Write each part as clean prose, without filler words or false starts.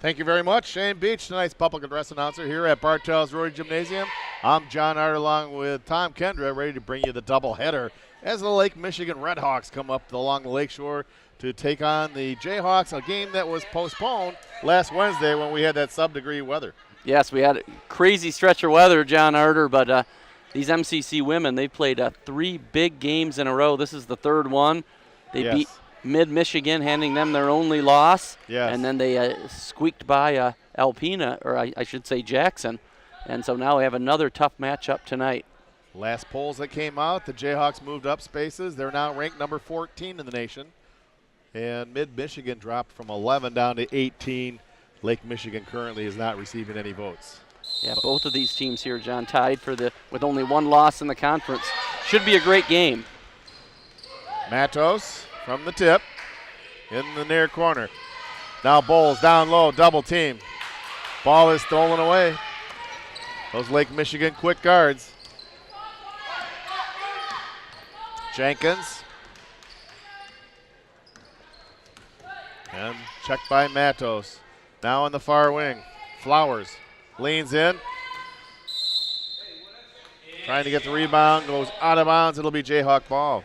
Thank you very much. Shane Beach, tonight's public address announcer here at Bartels Road Gymnasium. I'm John Art along with Tom Kendra, ready to bring you the doubleheader as the Lake Michigan Redhawks come up along the lakeshore to take on the Jayhawks, a game that was postponed last Wednesday when we had that sub-degree weather. Yes, we had a crazy stretch of weather, John Arter, but these MCC women, they've played 3 big games in a row. This is the third one. They beat Mid-Michigan, handing them their only loss. Yes. And then they squeaked by Alpena, or I should say Jackson. And so now we have another tough matchup tonight. Last polls that came out, the Jayhawks moved up spaces. They're now ranked number 14 in the nation. And Mid-Michigan dropped from 11 down to 18. Lake Michigan currently is not receiving any votes. Yeah, both of these teams here, John, tied with only one loss in the conference. Should be a great game. Matos from the tip in the near corner. Now Bowles down low, double team. Ball is stolen away. Those Lake Michigan quick guards. Jenkins. And checked by Matos. Now on the far wing. Flowers leans in. Trying to get the rebound, goes out of bounds. It'll be Jayhawk ball.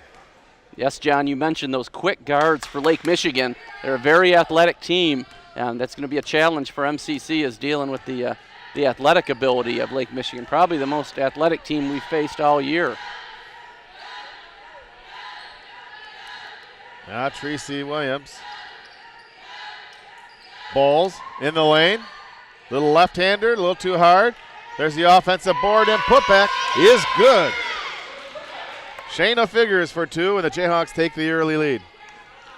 Yes, John, you mentioned those quick guards for Lake Michigan. They're a very athletic team, and that's going to be a challenge for MCC is dealing with the athletic ability of Lake Michigan. Probably the most athletic team we've faced all year. Now Tracy Williams. Bowles in the lane. Little left-hander, a little too hard. There's the offensive board, and putback is good. Shayna Figures for 2, and the Jayhawks take the early lead.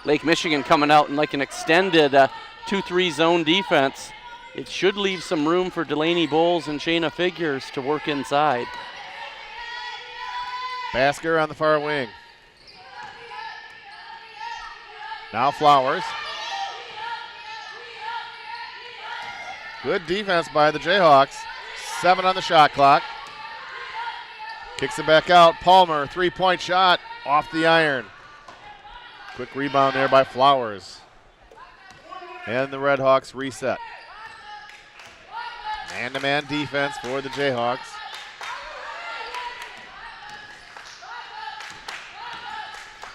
Lake Michigan coming out in like an extended 2-3 zone defense. It should leave some room for Delaney Bowles and Shayna Figures to work inside. Basker on the far wing. Now Flowers. Good defense by the Jayhawks. 7 on the shot clock. Kicks it back out. Palmer, three-point shot off the iron. Quick rebound there by Flowers. And the Redhawks reset. Man-to-man defense for the Jayhawks.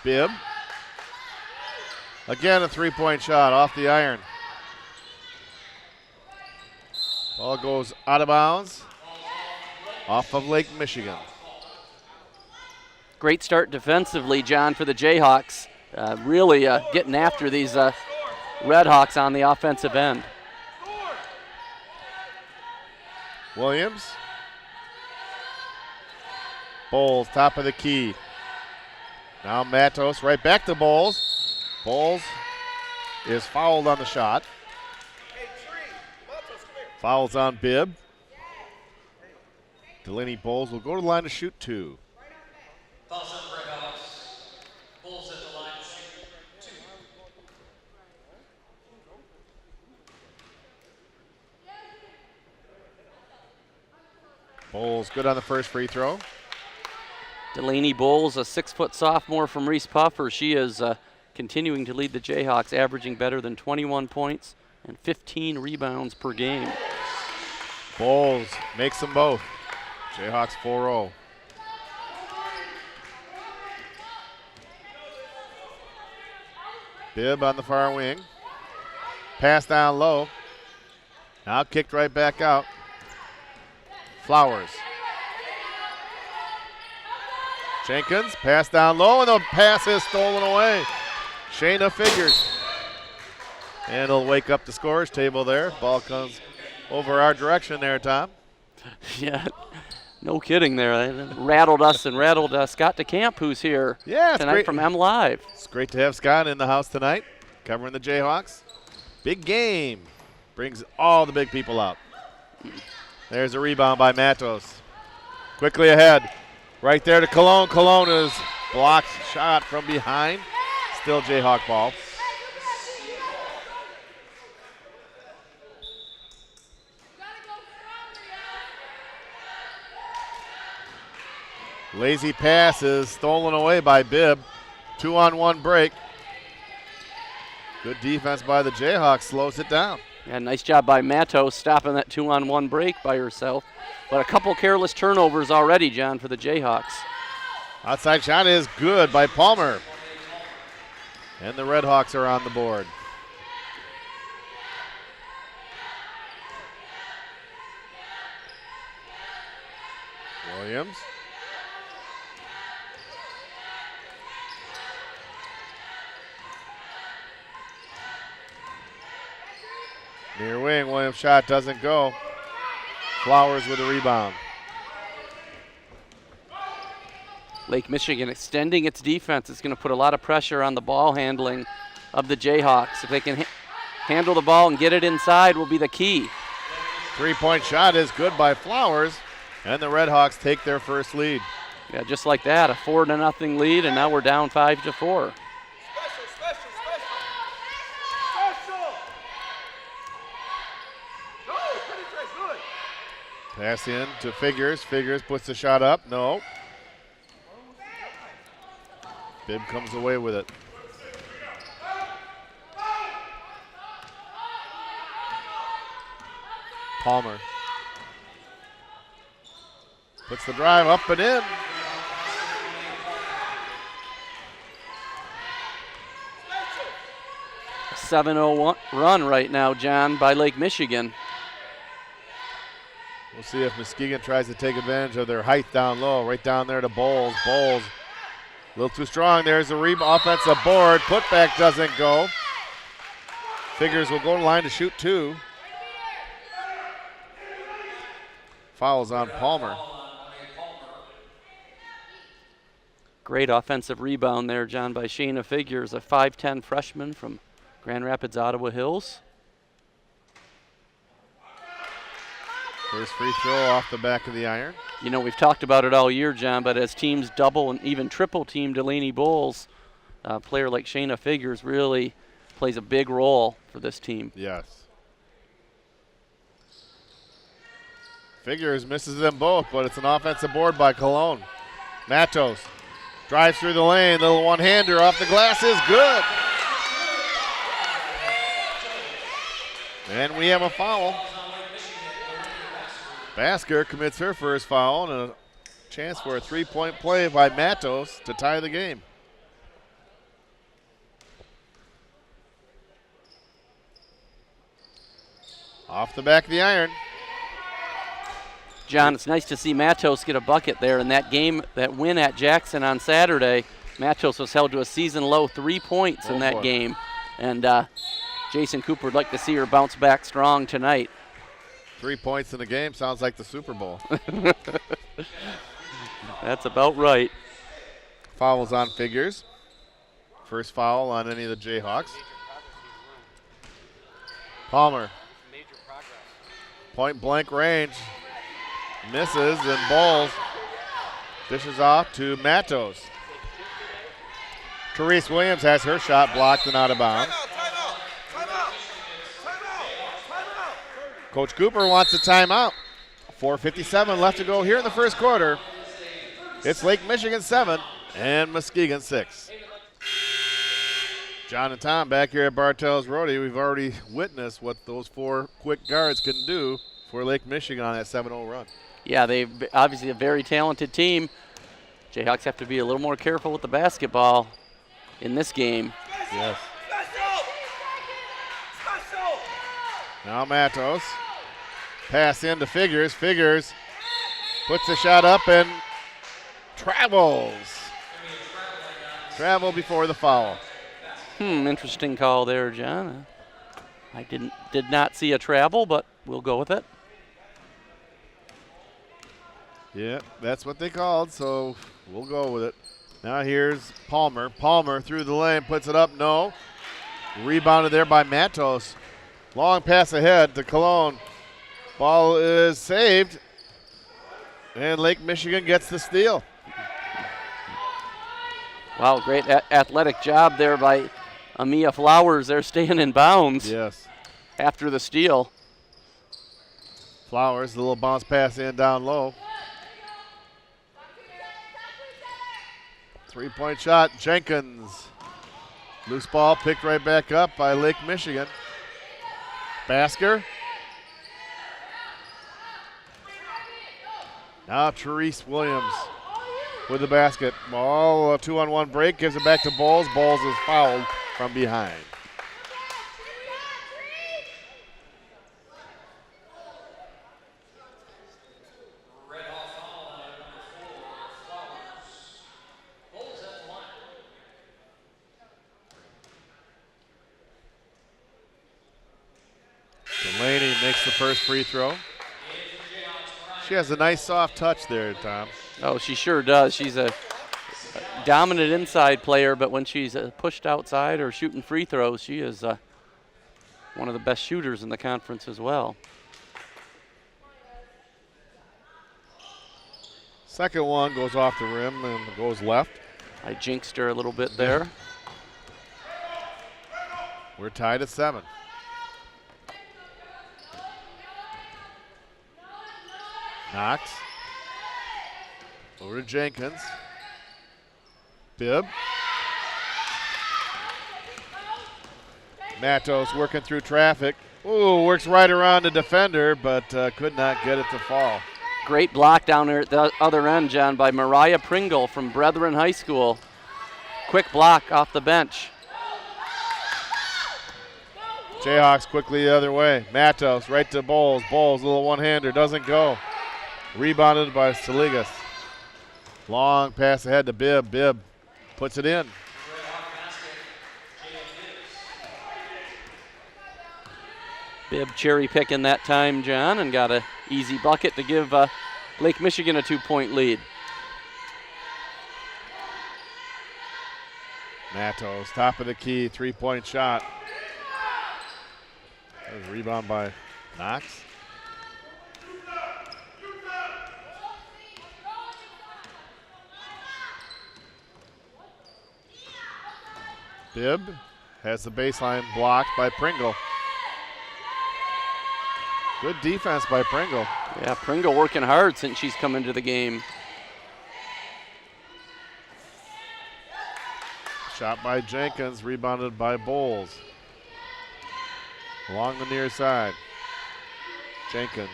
Bibb. Again a three-point shot off the iron. Ball goes out of bounds. Off of Lake Michigan. Great start defensively, John, for the Jayhawks. Really getting after these Redhawks on the offensive end. Williams. Bowles, top of the key. Now Matos right back to Bowles. Bowles is fouled on the shot. Fouls on Bibb. Delaney Bowles will go to the line to shoot 2. Fouls on Redhawks. Bowles at the line to shoot 2. Bowles good on the first free throw. Delaney Bowles, a 6-foot sophomore from Reese Puffer. She is continuing to lead the Jayhawks, averaging better than 21 points and 15 rebounds per game. Bowles makes them both. Jayhawks 4-0. Bibb on the far wing. Pass down low. Now kicked right back out. Flowers. Jenkins, pass down low, and the pass is stolen away. Shayna Figures. And it'll wake up the scorers table there. Ball comes over our direction there, Tom. Yeah, no kidding there. They rattled us and rattled Scott DeCamp, who's here tonight great from M Live. It's great to have Scott in the house tonight, covering the Jayhawks. Big game. Brings all the big people out. There's a rebound by Matos. Quickly ahead. Right there to Cologne. Cologne is blocked shot from behind. Still Jayhawk ball. Lazy pass is stolen away by Bibb. 2-on-1 break. Good defense by the Jayhawks slows it down. Yeah, nice job by Matos stopping that 2-on-1 break by herself. But a couple careless turnovers already, John, for the Jayhawks. Outside shot is good by Palmer. And the Redhawks are on the board. Williams. Near wing, Williams' shot doesn't go. Flowers with a rebound. Lake Michigan extending its defense. It's going to put a lot of pressure on the ball handling of the Jayhawks. If they can handle the ball and get it inside will be the key. Three-point shot is good by Flowers, and the Redhawks take their first lead. Yeah, just like that, a 4-0 lead, and now we're down 5-4. Pass in to Figures. Figures puts the shot up. No. Bibb comes away with it. Palmer puts the drive up and in. A 7-0 run right now, John, by Lake Michigan. We'll see if Muskegon tries to take advantage of their height down low. Right down there to Bowles. Bowles a little too strong. There's a offensive board. Putback doesn't go. Figures will go to the line to shoot two. Fouls on Palmer. Great offensive rebound there, John, by Shayna Figures, a 5'10 freshman from Grand Rapids, Ottawa Hills. First free throw off the back of the iron. You know, we've talked about it all year, John, but as teams double and even triple team Delaney Bulls, a player like Shayna Figures really plays a big role for this team. Yes. Figures misses them both, but it's an offensive board by Cologne. Matos drives through the lane. Little one-hander off the glass is good. And we have a foul. Basker commits her first foul and a chance for a three-point play by Matos to tie the game. Off the back of the iron. John, it's nice to see Matos get a bucket there in that game, that win at Jackson on Saturday. Matos was held to a season-low 3 points in that game. And Jason Cooper would like to see her bounce back strong tonight. 3 points in the game sounds like the Super Bowl. That's about right. Fouls on Figures. First foul on any of the Jayhawks. Palmer. Point blank range. Misses and Bowles dishes off to Matos. Therese Williams has her shot blocked and out of bounds. Coach Cooper wants a timeout. 4:57 left to go here in the first quarter. It's Lake Michigan 7 and Muskegon 6. John and Tom back here at Bartels Roadie. We've already witnessed what those four quick guards can do for Lake Michigan on that 7-0 run. Yeah, they're obviously a very talented team. Jayhawks have to be a little more careful with the basketball in this game. Yes. Now Matos. Pass into Figures. Figures puts the shot up and travels. Travel before the foul. Interesting call there, John. I did not see a travel, but we'll go with it. Yeah, that's what they called, so we'll go with it. Now here's Palmer. Palmer through the lane, puts it up, no. Rebounded there by Matos. Long pass ahead to Cologne. Ball is saved, and Lake Michigan gets the steal. Wow, great athletic job there by Amia Flowers. They're staying in bounds after the steal. Flowers, the little bounce pass in down low. 3-point shot, Jenkins. Loose ball picked right back up by Lake Michigan. Basker. Now Therese Williams with the basket. Ball, a 2-on-1 break, gives it back to Bowles. Bowles is fouled from behind. Red Hawk foul on number 4, Flowers. Bulls at the line. Delaney makes the first free throw. She has a nice soft touch there, Tom. Oh, she sure does. She's a dominant inside player, but when she's pushed outside or shooting free throws, she is one of the best shooters in the conference as well. Second one goes off the rim and goes left. I jinxed her a little bit there. We're tied at 7. Knox. Over to Jenkins. Bibb. Matos working through traffic. Ooh, works right around the defender, but could not get it to fall. Great block down there at the other end, John, by Mariah Pringle from Brethren High School. Quick block off the bench. Jayhawks quickly the other way. Matos right to Bowles. Bowles, a little one-hander, doesn't go. Rebounded by Saligas. Long pass ahead to Bibb. Bibb puts it in. Bibb cherry picking that time, John, and got an easy bucket to give Lake Michigan a 2-point lead. Matos, top of the key, 3-point shot. That was a rebound by Knox. Bibb has the baseline blocked by Pringle. Good defense by Pringle. Yeah, Pringle working hard since she's come into the game. Shot by Jenkins, rebounded by Bowles. Along the near side. Jenkins.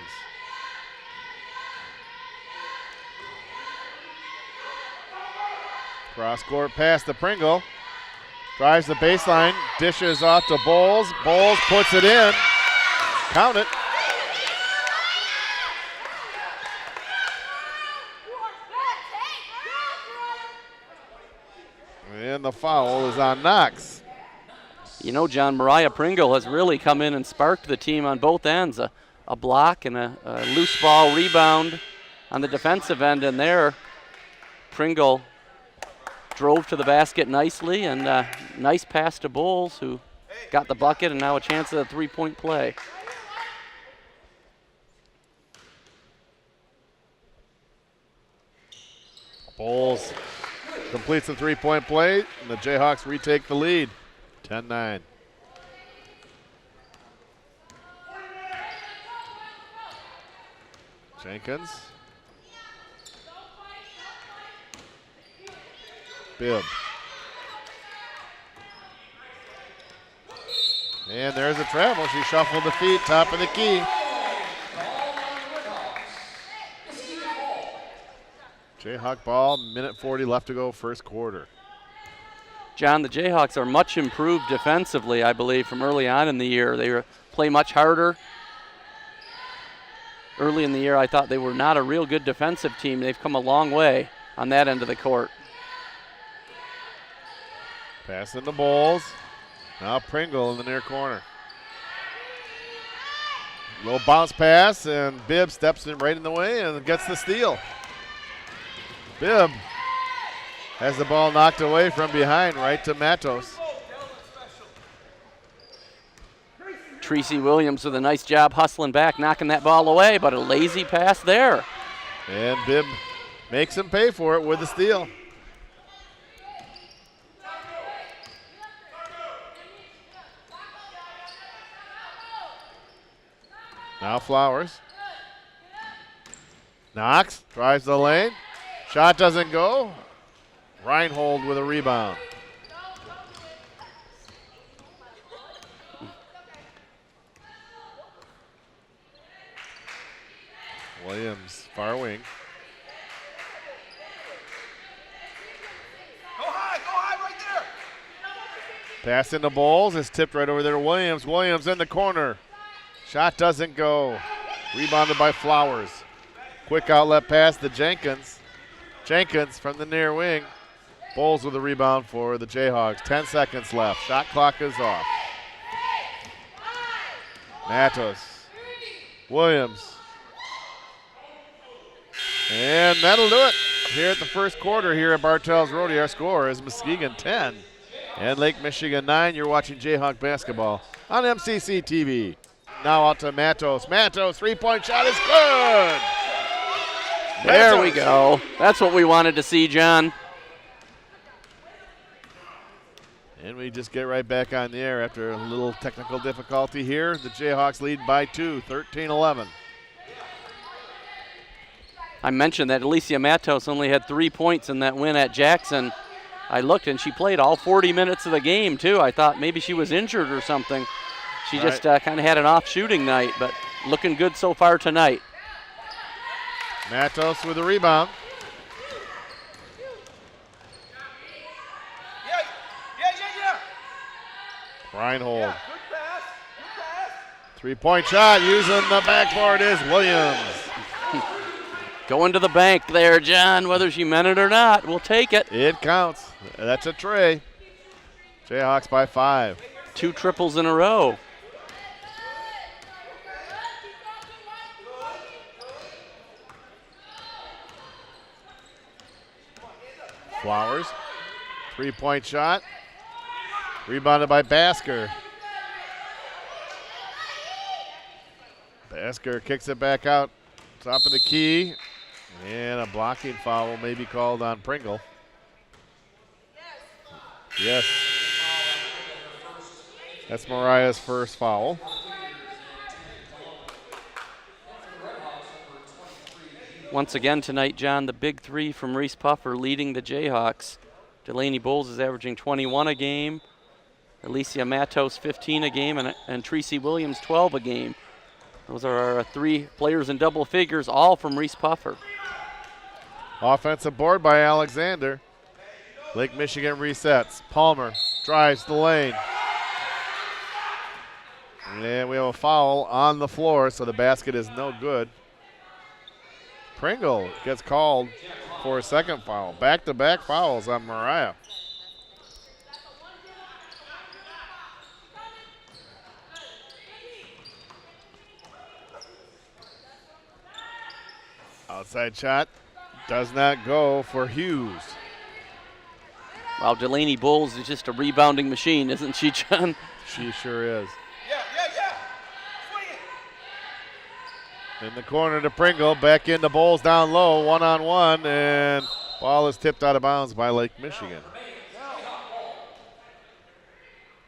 Cross court pass to Pringle. Drives the baseline, dishes off to Bowles. Bowles puts it in. Count it. And the foul is on Knox. You know, John, Mariah Pringle has really come in and sparked the team on both ends. A block and a loose ball rebound on the defensive end, and there Pringle drove to the basket nicely, and nice pass to Bowles, who got the bucket and now a chance at a 3-point play. Bowles completes the 3-point play, and the Jayhawks retake the lead, 10-9. Jenkins. Bibb. And there's a travel. She shuffled the feet, top of the key. Jayhawk ball, minute 40 left to go, first quarter. John, the Jayhawks are much improved defensively, I believe, from early on in the year. They play much harder. Early in the year, I thought they were not a real good defensive team. They've come a long way on that end of the court. Pass into Bowles. Now Pringle in the near corner. Little bounce pass, and Bibb steps in right in the way and gets the steal. Bibb has the ball knocked away from behind, right to Matos. Tracy Williams with a nice job hustling back, knocking that ball away, but a lazy pass there. And Bibb makes him pay for it with the steal. Now Flowers. Knox drives the lane. Shot doesn't go. Reinhold with a rebound. Williams, far wing. Go high right there. Pass into Bowles. It's tipped right over there to Williams. Williams in the corner. Shot doesn't go. Rebounded by Flowers. Quick outlet pass to Jenkins. Jenkins from the near wing. Bowles with the rebound for the Jayhawks. 10 seconds left. Shot clock is off. Matos. Williams. And that'll do it here at the first quarter here at Bartels Road. Our score is Muskegon 10 and Lake Michigan 9. You're watching Jayhawk basketball on MCC TV. Now out to Matos. Matos, three-point shot is good. There we go. That's what we wanted to see, John. And we just get right back on the air after a little technical difficulty here. The Jayhawks lead by 2, 13-11. I mentioned that Alicia Matos only had 3 points in that win at Jackson. I looked, and she played all 40 minutes of the game, too. I thought maybe she was injured or something. She just kind of had an off shooting night, but looking good so far tonight. Matos with the rebound. Yeah. Reinhold. Good pass. Three-point shot using the backboard is Williams. Going to the bank there, John. Whether she meant it or not, we'll take it. It counts. That's a tray. Jayhawks by 5. 2 triples in a row. Flowers. Three-point shot. Rebounded by Basker. Basker kicks it back out. Top of the key. And a blocking foul may be called on Pringle. Yes. That's Mariah's first foul. Once again tonight, John, the big 3 from Reese Puffer leading the Jayhawks. Delaney Bowles is averaging 21 a game. Alicia Matos 15 a game, and Tracy Williams 12 a game. Those are our 3 players in double figures, all from Reese Puffer. Offensive board by Alexander. Lake Michigan resets. Palmer drives the lane. And we have a foul on the floor, so the basket is no good. Pringle gets called for a second foul. Back-to-back fouls on Mariah. Outside shot does not go for Hughes. Wow, Delaney Bowles is just a rebounding machine, isn't she, John? She sure is. Yeah. Swing it. In the corner to Pringle, back into Bowles down low, one-on-one, and ball is tipped out of bounds by Lake Michigan.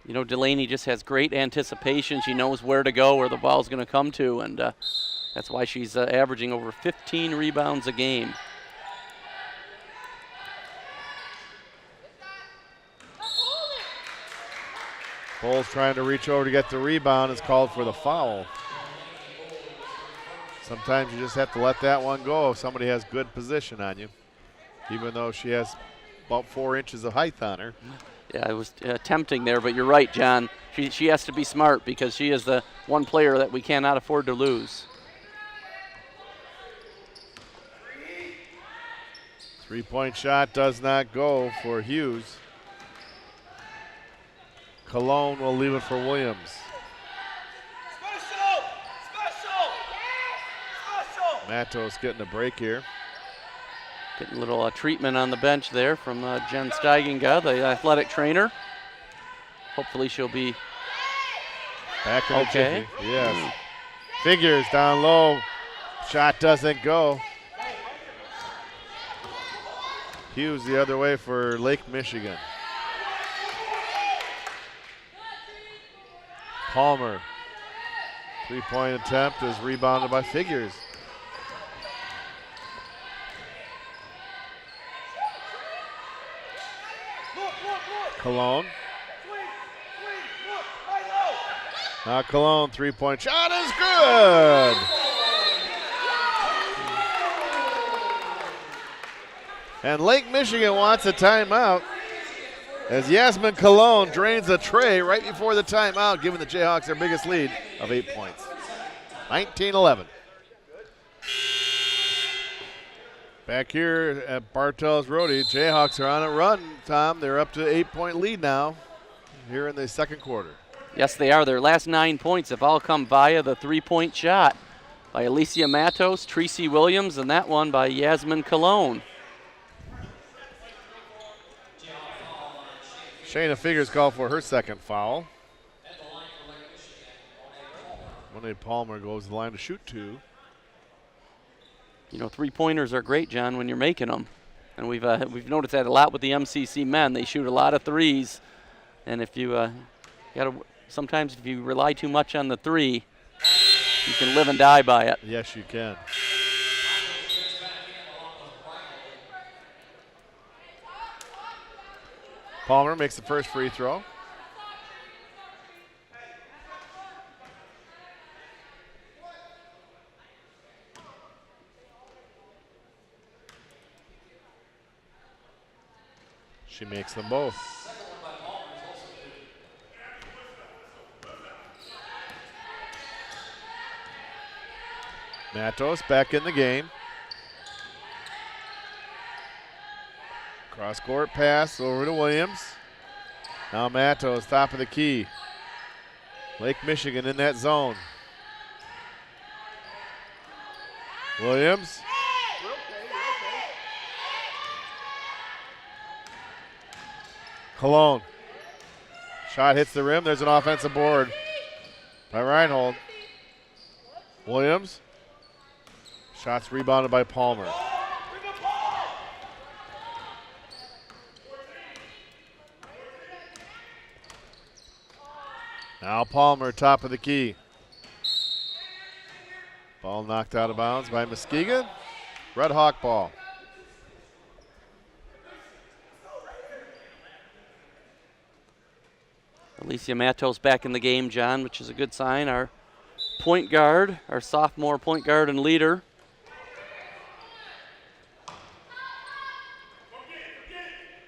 You know, Delaney just has great anticipation. She knows where to go, where the ball's going to come to, and that's why she's averaging over 15 rebounds a game. Bowles trying to reach over to get the rebound is called for the foul. Sometimes you just have to let that one go if somebody has good position on you, even though she has about 4 inches of height on her. Yeah, it was tempting there, but you're right, John. She has to be smart because she is the one player that we cannot afford to lose. Three-point shot does not go for Hughes. Cologne will leave it for Williams. Special. Matos getting a break here. Getting a little treatment on the bench there from Jen Steigenga, the athletic trainer. Hopefully she'll be back in okay. The jiffy. Yes. Figures down low. Shot doesn't go. Hughes the other way for Lake Michigan. Palmer. Three-point attempt is rebounded by Figures. Cologne. Now Cologne, three-point shot is good. And Lake Michigan wants a timeout as Yasmin Cologne drains a tray right before the timeout, giving the Jayhawks their biggest lead of 8 points. 19-11. Back here at Bartels Roadie, Jayhawks are on a run, Tom. They're up to 8-point lead now here in the second quarter. Yes, they are. Their last 9 points have all come via the three-point shot by Alicia Matos, Tracy Williams, and that one by Yasmin Cologne. Shayna Figures called for her second foul. Monet Palmer goes to the line to shoot 2. You know, three-pointers are great, John, when you're making them. And we've noticed that a lot with the MCC men. They shoot a lot of threes. And if you sometimes if you rely too much on the three, you can live and die by it. Yes, you can. Palmer makes the first free throw. She makes them both. Matos back in the game. Cross-court pass over to Williams. Now Matos, top of the key. Lake Michigan in that zone. Williams. Cologne. Shot hits the rim. There's an offensive board by Reinhold. Williams. Shots rebounded by Palmer. Now Palmer, top of the key. Ball knocked out of bounds by Muskegon. Red Hawk ball. Alicia Matos back in the game, John, which is a good sign. Our point guard, our sophomore point guard and leader.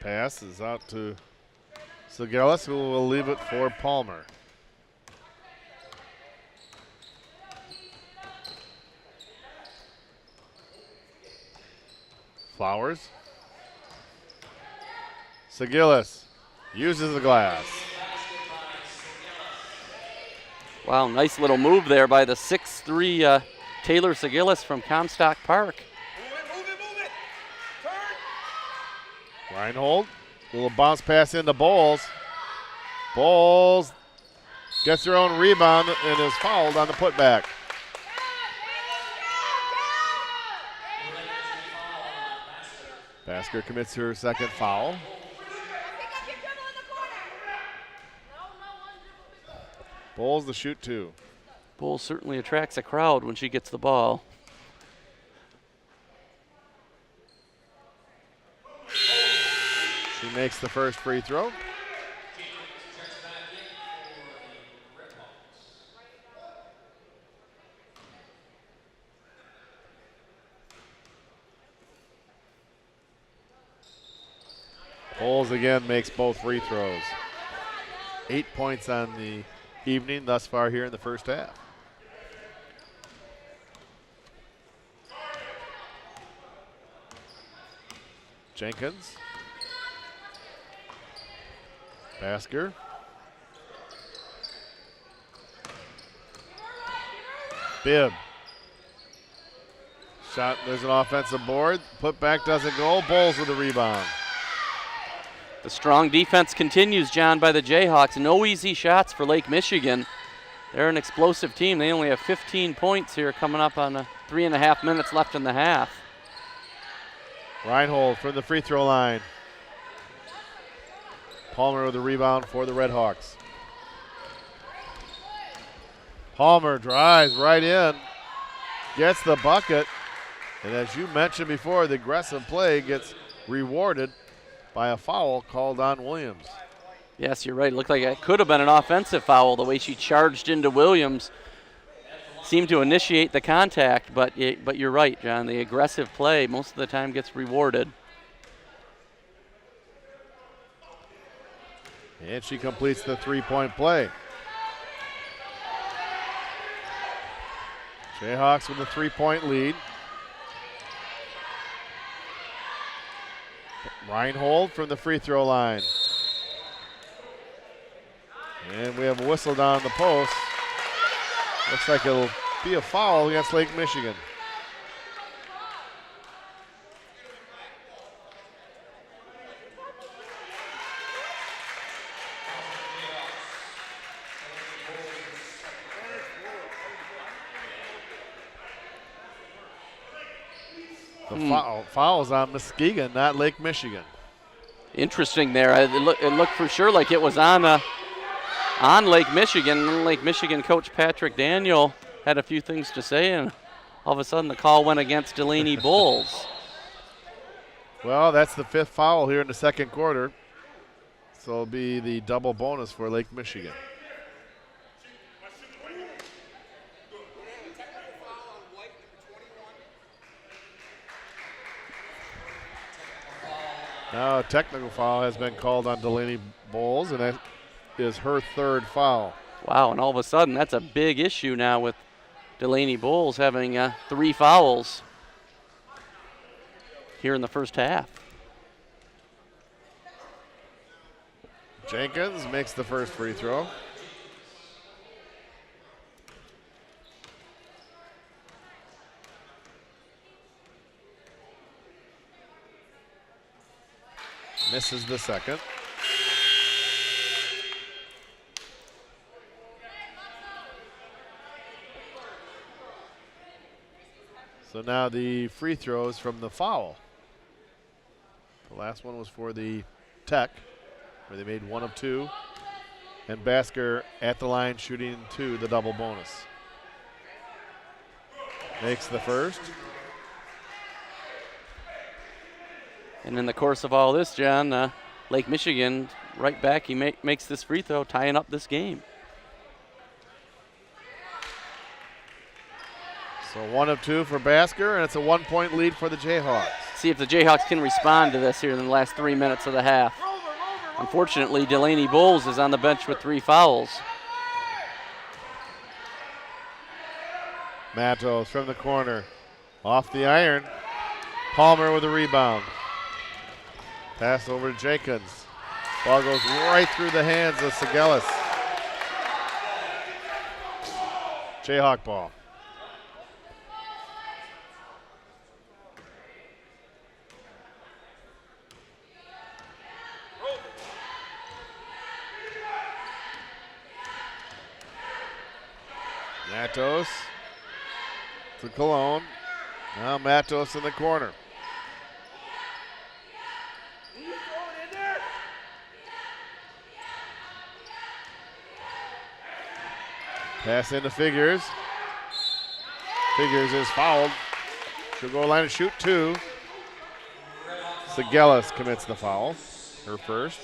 Pass is out to Segelis, who will leave it for Palmer. Flowers. Segelis uses the glass. Wow, nice little move there by the 6'3" Taylor Segelis from Comstock Park. Reinhold, little bounce pass into Bowles. Bowles gets her own rebound and is fouled on the putback. Basker commits her second foul. Bowles to shoot 2. Bowles certainly attracts a crowd when she gets the ball. She makes the first free throw. Bowles again makes both free throws. 8 points on the evening thus far here in the first half. Jenkins. Basker. Bibb. Shot, there's an offensive board. Putback doesn't go. Bowles with the rebound. The strong defense continues, John, by the Jayhawks. No easy shots for Lake Michigan. They're an explosive team. They only have 15 points here coming up on 3.5 minutes left in the half. Reinhold from the free throw line. Palmer with the rebound for the Red Hawks. Palmer drives right in, gets the bucket, and as you mentioned before, the aggressive play gets rewarded by a foul called on Williams. Yes, you're right. It looked like it could have been an offensive foul the way she charged into Williams. Seemed to initiate the contact, but you're right, John. The aggressive play most of the time gets rewarded. And she completes the three-point play. Jayhawks with a three-point lead. Reinhold from the free throw line. And we have a whistle down the post. Looks like it'll be a foul against Lake Michigan. The foul's on Muskegon, not Lake Michigan. Interesting there. It looked for sure like it was on Lake Michigan. Lake Michigan coach Patrick Daniel had a few things to say, and all of a sudden the call went against Delaney Bulls. Well, that's the 5th foul here in the second quarter. So it'll be the double bonus for Lake Michigan. Now a technical foul has been called on Delaney Bowles, and that is her 3rd foul. Wow, and all of a sudden that's a big issue now with Delaney Bowles having 3 fouls here in the first half. Jenkins makes the first free throw. Misses the second. So now the free throws from the foul. The last one was for the Tech, where they made 1 of 2. And Basker at the line shooting 2, the double bonus. Makes the first. And in the course of all this, John, Lake Michigan right back, he makes this free throw, tying up this game. So 1 of 2 for Basker, and it's a 1-point lead for the Jayhawks. See if the Jayhawks can respond to this here in the last 3 minutes of the half. Unfortunately, Delaney Bowles is on the bench with 3 fouls. Matos from the corner, off the iron. Palmer with a rebound. Pass over to Jenkins. Ball goes right through the hands of Segelis. Jayhawk ball. Matos to Cologne. Now Matos in the corner. Pass into Figures. Figures is fouled. She'll go line and shoot 2. Segelis commits the foul, her first.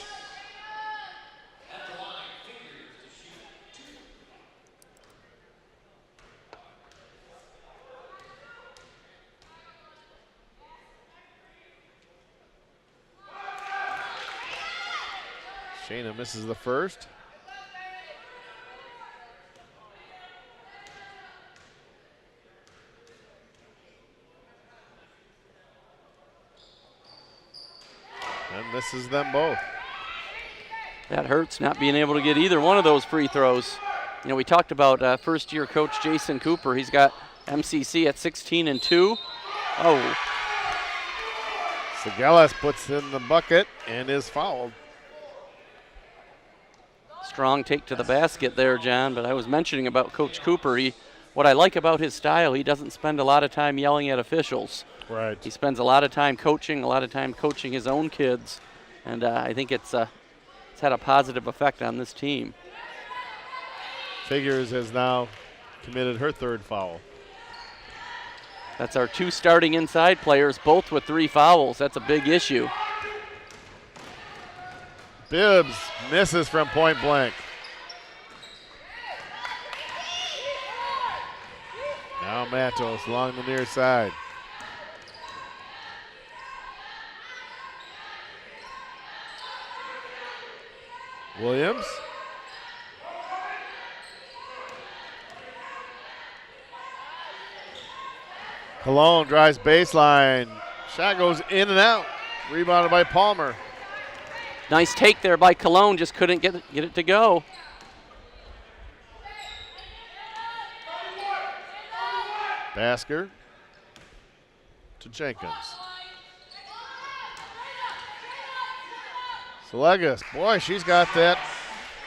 Shayna misses the first. And misses them both. That hurts, not being able to get either one of those free throws. You know, we talked about first-year coach Jason Cooper. He's got MCC at 16-2. Oh. Segelis puts in the bucket and is fouled. Strong take to the basket there, John, but I was mentioning about Coach Cooper. What I like about his style, he doesn't spend a lot of time yelling at officials. Right. He spends a lot of time coaching, his own kids, and I think it's had a positive effect on this team. Figures has now committed her 3rd foul. That's our 2 starting inside players, both with 3 fouls. That's a big issue. Bibbs misses from point blank. Now Matos along the near side. Williams. Cologne drives baseline. Shot goes in and out. Rebounded by Palmer. Nice take there by Cologne, just couldn't get it to go. Basker to Jenkins. Selegas, boy, she's got that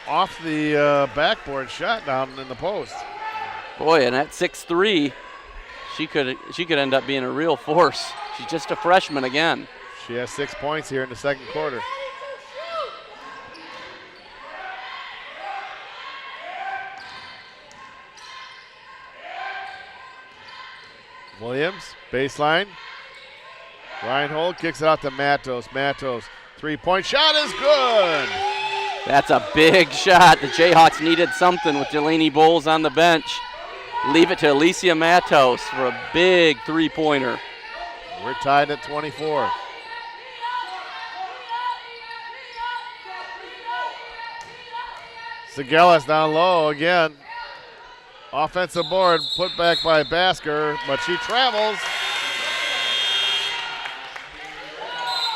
off the backboard shot down in the post. Boy, and at 6'3", she could end up being a real force. She's just a freshman again. She has 6 points here in the second quarter. Williams, baseline. Reinhold kicks it out to Matos. Matos, three-point shot is good. That's a big shot. The Jayhawks needed something with Delaney Bowles on the bench. Leave it to Alicia Matos for a big three-pointer. We're tied at 24. Seguelas down low again. Offensive board put back by Basker, but she travels.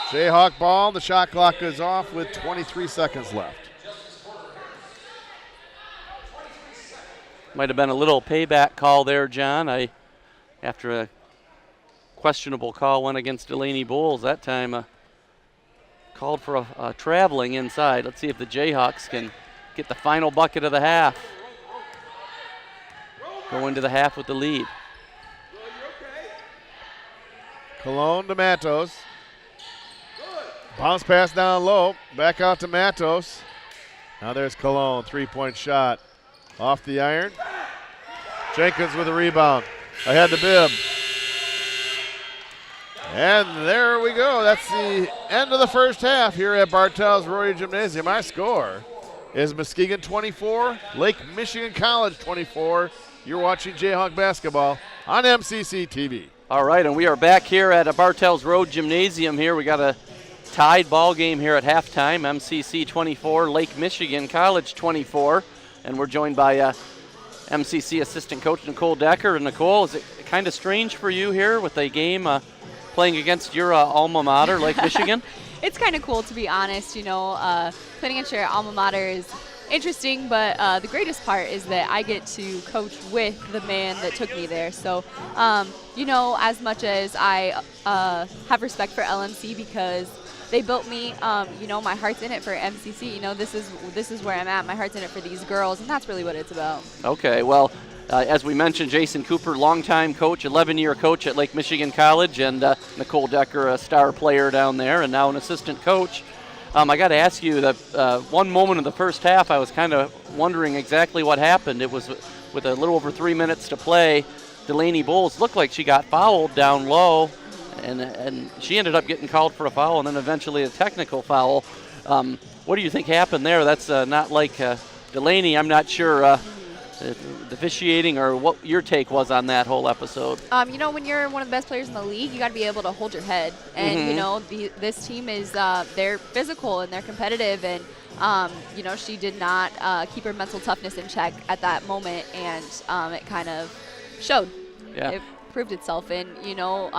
Jayhawk ball. The shot clock is off with 23 seconds left. Might have been a little payback call there, John. After a questionable call went against Delaney Bowles that time, called for a traveling inside. Let's see if the Jayhawks can get the final bucket of the half. Go into the half with the lead. Cologne to Matos. Bounce pass down low. Back out to Matos. Now there's Cologne. Three-point shot. Off the iron. Jenkins with a rebound. Ahead to Bibb. And there we go. That's the end of the first half here at Bartell's Roy Gymnasium. Our score is Muskegon 24, Lake Michigan College 24. You're watching Jayhawk basketball on MCC TV. All right, and we are back here at a Bartell's Road Gymnasium here. We got a tied ball game here at halftime. MCC 24, Lake Michigan College 24. And we're joined by MCC assistant coach Nicole Decker. And Nicole, is it kind of strange for you here with a game playing against your alma mater, Lake Michigan? It's kind of cool, to be honest. You know, playing against your alma mater is interesting, but the greatest part is that I get to coach with the man that took me there. So, you know, as much as I have respect for LMC because they built me, you know, my heart's in it for MCC. You know, this is where I'm at. My heart's in it for these girls, and that's really what it's about. Okay, well, as we mentioned, Jason Cooper, longtime coach, 11-year coach at Lake Michigan College, and Nicole Decker, a star player down there, and now an assistant coach. I got to ask you, that one moment in the first half, I was kind of wondering exactly what happened. It was with a little over 3 minutes to play. Delaney Bowles looked like she got fouled down low, and she ended up getting called for a foul and then eventually a technical foul. What do you think happened there? That's not like Delaney. I'm not sure the officiating or what your take was on that whole episode. You know, when you're one of the best players in the league, you got to be able to hold your head. And, you know, this team is, they're physical and they're competitive. And, you know, she did not keep her mental toughness in check at that moment. And it kind of showed. Yeah. It proved itself. And, you know,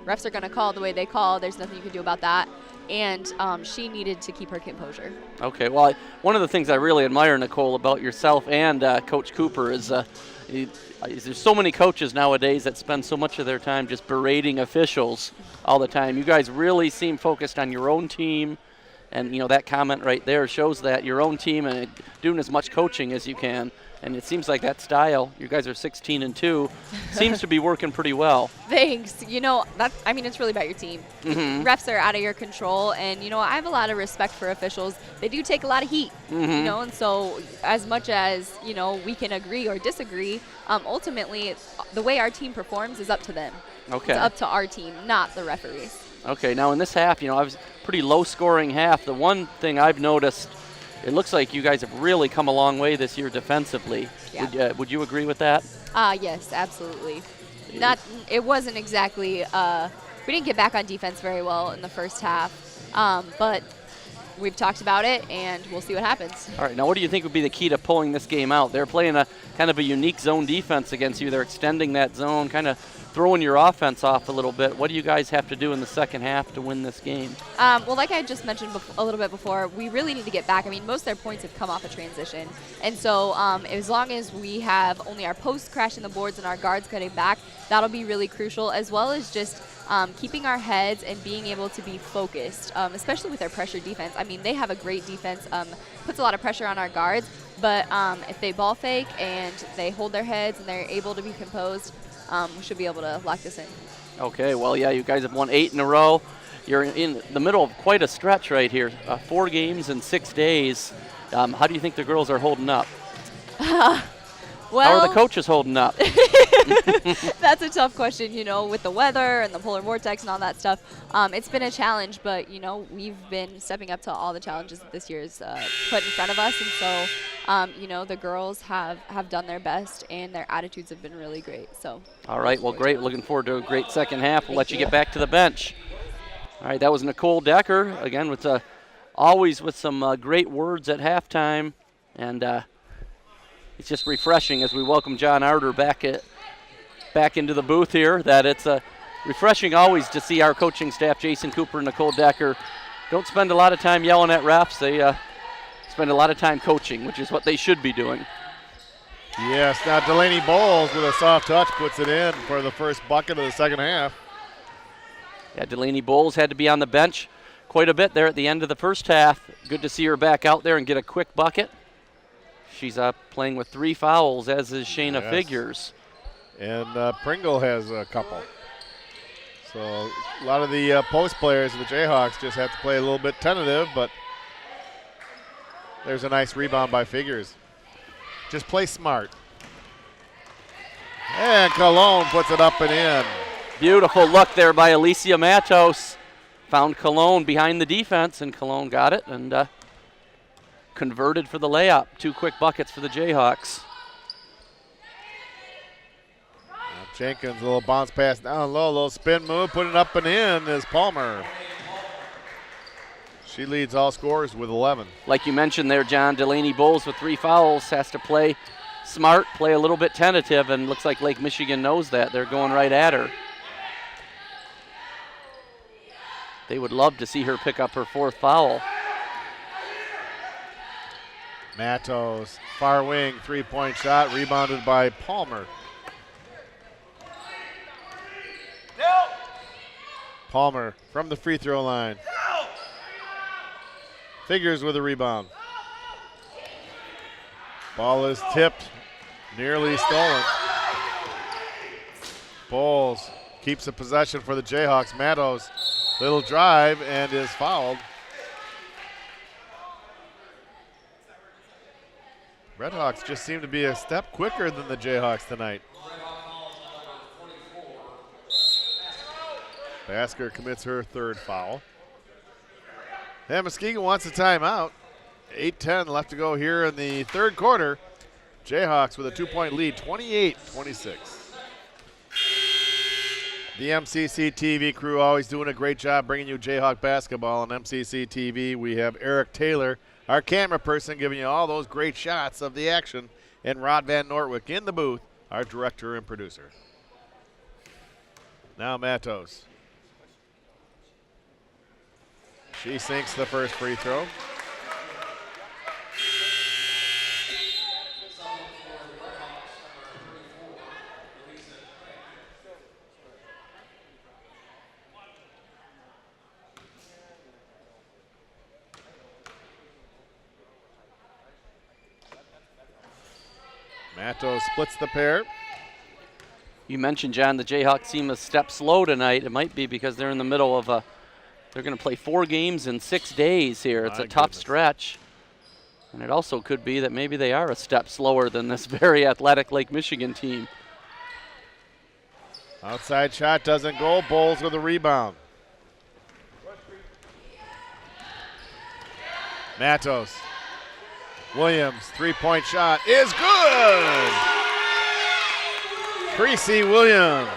refs are going to call the way they call. There's nothing you can do about that. And she needed to keep her composure. Okay, well, one of the things I really admire, Nicole, about yourself and Coach Cooper is there's so many coaches nowadays that spend so much of their time just berating officials all the time. You guys really seem focused on your own team, and, you know, that comment right there shows that your own team and doing as much coaching as you can. And it seems like that style, you guys are 16-2, seems to be working pretty well. Thanks. You know, I mean, it's really about your team. Refs are out of your control, and, you know, I have a lot of respect for officials. They do take a lot of heat, you know, and so as much as, you know, we can agree or disagree, ultimately the way our team performs is up to them. Okay. It's up to our team, not the referees. Okay, now in this half, you know, I was pretty low-scoring half. The one thing I've noticed, it looks like you guys have really come a long way this year defensively. Yeah. Would you agree with that? Yes, absolutely. It wasn't exactly, we didn't get back on defense very well in the first half, but, we've talked about it, and we'll see what happens. All right, now what do you think would be the key to pulling this game out? They're playing a kind of a unique zone defense against you. They're extending that zone, kind of throwing your offense off a little bit. What do you guys have to do in the second half to win this game? Well, like I just mentioned a little bit before, we really need to get back. I mean, most of their points have come off a transition. And so as long as we have only our posts crashing the boards and our guards cutting back, that'll be really crucial, as well as just keeping our heads and being able to be focused, especially with their pressure defense. I mean, they have a great defense, puts a lot of pressure on our guards, but if they ball fake and they hold their heads and they're able to be composed, we should be able to lock this in. Okay, well, yeah, you guys have won 8 in a row. You're in the middle of quite a stretch right here. 4 games in 6 days. How do you think the girls are holding up? Well, how are the coaches holding up? That's a tough question, you know, with the weather and the polar vortex and all that stuff. It's been a challenge, but, you know, we've been stepping up to all the challenges that this year's put in front of us. And so, you know, the girls have done their best, and their attitudes have been really great. So. All right, well, great. Looking forward to a great second half. We'll let you get back to the bench. All right, that was Nicole Decker, again, with always with some great words at halftime. And it's just refreshing as we welcome John Arter back into the booth here, that it's refreshing always to see our coaching staff, Jason Cooper and Nicole Decker, don't spend a lot of time yelling at refs. They spend a lot of time coaching, which is what they should be doing. Yes, now Delaney Bowles with a soft touch puts it in for the first bucket of the second half. Yeah, Delaney Bowles had to be on the bench quite a bit there at the end of the first half. Good to see her back out there and get a quick bucket. She's playing with 3 fouls, as is Shayna Figures. And Pringle has a couple. So a lot of the post players of the Jayhawks just have to play a little bit tentative, but there's a nice rebound by Figures. Just play smart. And Cologne puts it up and in. Beautiful look there by Alicia Matos. Found Cologne behind the defense, and Cologne got it and converted for the layup. 2 quick buckets for the Jayhawks. Jenkins, a little bounce pass down low, a little spin move, put it up and in is Palmer. She leads all scorers with 11. Like you mentioned there, John, Delaney Bowles with 3 fouls has to play smart, play a little bit tentative, and looks like Lake Michigan knows that. They're going right at her. They would love to see her pick up her 4th foul. Matos, far wing, 3-point shot, rebounded by Palmer. Palmer from the free throw line. Figures with a rebound. Ball is tipped, nearly stolen. Bowles keeps the possession for the Jayhawks. Matos, little drive, and is fouled. Redhawks just seem to be a step quicker than the Jayhawks tonight. Basker commits her 3rd foul. And Muskegon wants a timeout. 8:10 left to go here in the 3rd quarter. Jayhawks with a 2-point lead, 28-26. The MCC TV crew always doing a great job bringing you Jayhawk basketball on MCC TV. We have Eric Taylor, our camera person, giving you all those great shots of the action, and Rod Van Nortwick in the booth, our director and producer. Now Matos. She sinks the first free throw. Matos splits the pair. You mentioned, John, the Jayhawks seem a step slow tonight. It might be because they're in the middle of they're going to play 4 games in 6 days here. It's a tough stretch. And it also could be that maybe they are a step slower than this very athletic Lake Michigan team. Outside shot doesn't go. Bowles with a rebound. Matos. Williams, 3-point shot is good. Creasy Williams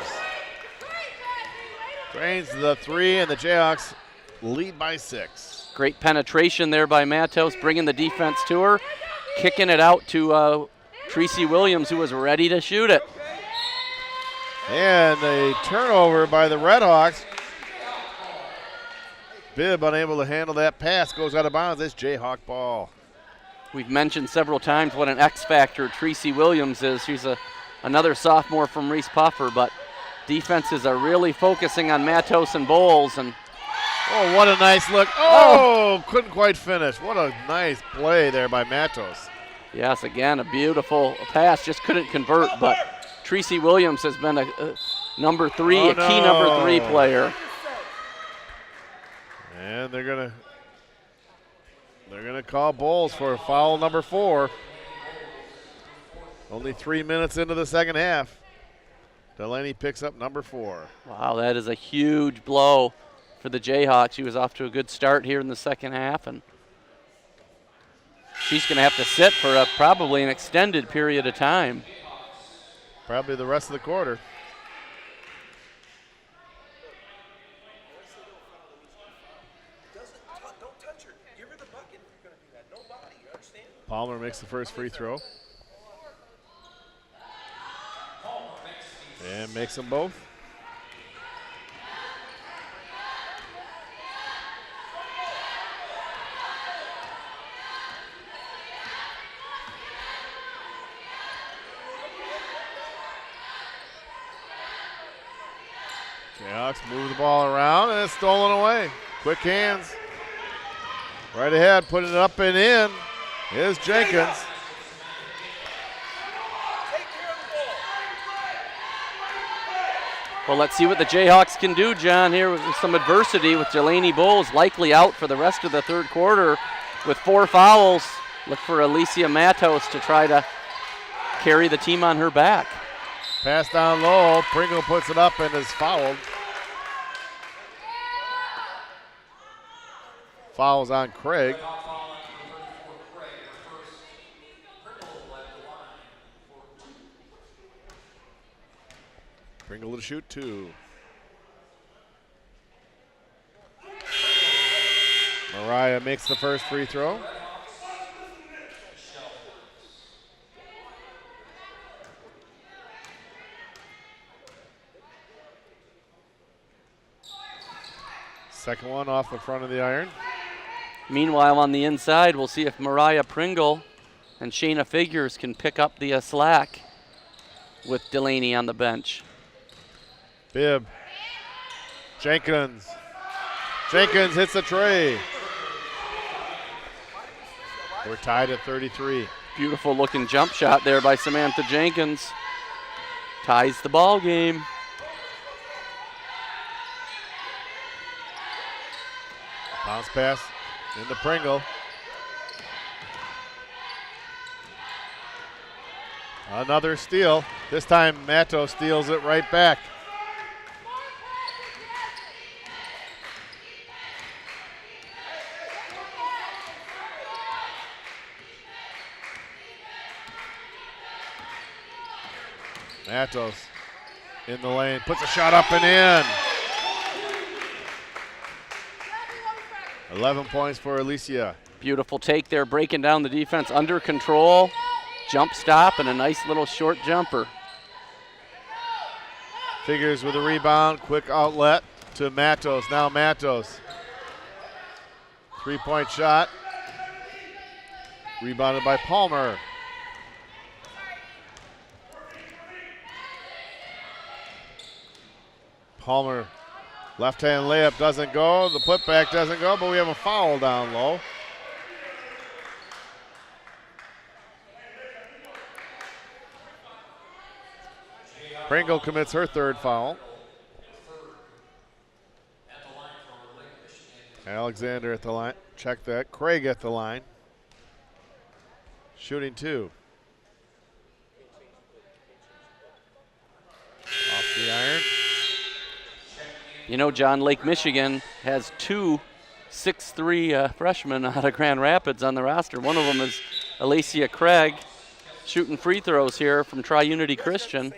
drains the 3, and the Jayhawks lead by 6. Great penetration there by Matos, bringing the defense to her, kicking it out to Tracy Williams, who was ready to shoot it. And a turnover by the Redhawks. Bibb unable to handle that pass, goes out of bounds. It's Jayhawk ball. We've mentioned several times what an X factor Tracy Williams is. She's another sophomore from Reese Puffer, but defenses are really focusing on Matos and Bowles. And oh, what a nice look. Oh, couldn't quite finish. What a nice play there by Matos. yes, again, a beautiful pass, just couldn't convert, but Tracy Williams has been a number three, Oh, a key number 3 no. player. And they're gonna call Bowles for foul number 4. Only 3 minutes into the second half. Delaney picks up number 4. Wow, that is a huge blow for the Jayhawks. She was off to a good start here in the second half, and she's going to have to sit for probably an extended period of time. Probably the rest of the quarter. Don't touch her. Give her the bucket if you're going to do that. No body, you understand? Palmer makes the first free throw. And makes them both. Jayhawks move the ball around, and it's stolen away. Quick hands. Right ahead, putting it up and in is Jenkins. Well, let's see what the Jayhawks can do, John, here with some adversity with Delaney Bowles likely out for the rest of the third quarter with 4 fouls. Look for Alicia Matos to try to carry the team on her back. Pass down low. Pringle puts it up and is fouled. Fouls on Craig. Pringle to shoot 2. Mariah makes the first free throw. Second one off the front of the iron. Meanwhile, on the inside, we'll see if Mariah Pringle and Shayna Figures can pick up the slack with Delaney on the bench. Bibb. Jenkins. Jenkins hits the tray. We're tied at 33. Beautiful looking jump shot there by Samantha Jenkins. Ties the ball game. Bounce pass into Pringle. Another steal. This time Mato steals it right back. Matos in the lane, puts a shot up and in. 11 points for Alicia. Beautiful take there, breaking down the defense under control. Jump stop and a nice little short jumper. Figures with a rebound, quick outlet to Matos. Now Matos. 3-point shot. Rebounded by Palmer. Palmer, left-hand layup doesn't go. The putback doesn't go, but we have a foul down low. Pringle commits her third foul. Alexander at the line. Check that. Craig at the line. Shooting 2. Off the iron. You know, John, Lake Michigan has 2 6'3" freshmen out of Grand Rapids on the roster. One of them is Alicia Craig, shooting free throws here from Tri-Unity Christian.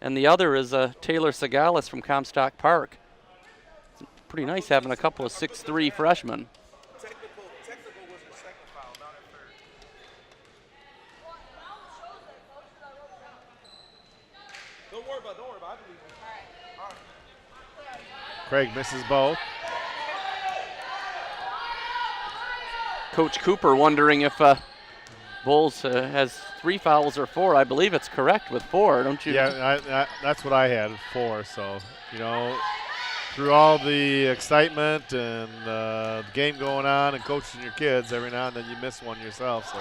And the other is Taylor Segalis from Comstock Park. It's pretty nice having a couple of 6'3" freshmen. Craig misses both. Coach Cooper wondering if Bulls has 3 fouls or 4. I believe it's correct with 4, don't you? Yeah, that's what I had, 4. So, you know, through all the excitement and the game going on and coaching your kids, every now and then you miss one yourself. So.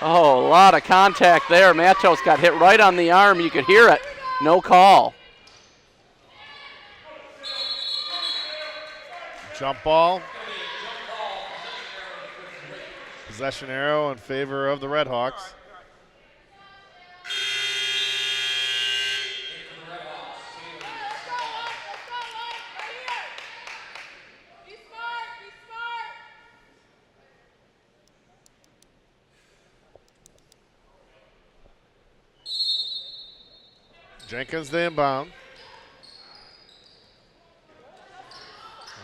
Oh, a lot of contact there. Matos got hit right on the arm. You could hear it. No call. Jump ball. Possession arrow in favor of the Red Hawks. Jenkins the inbound.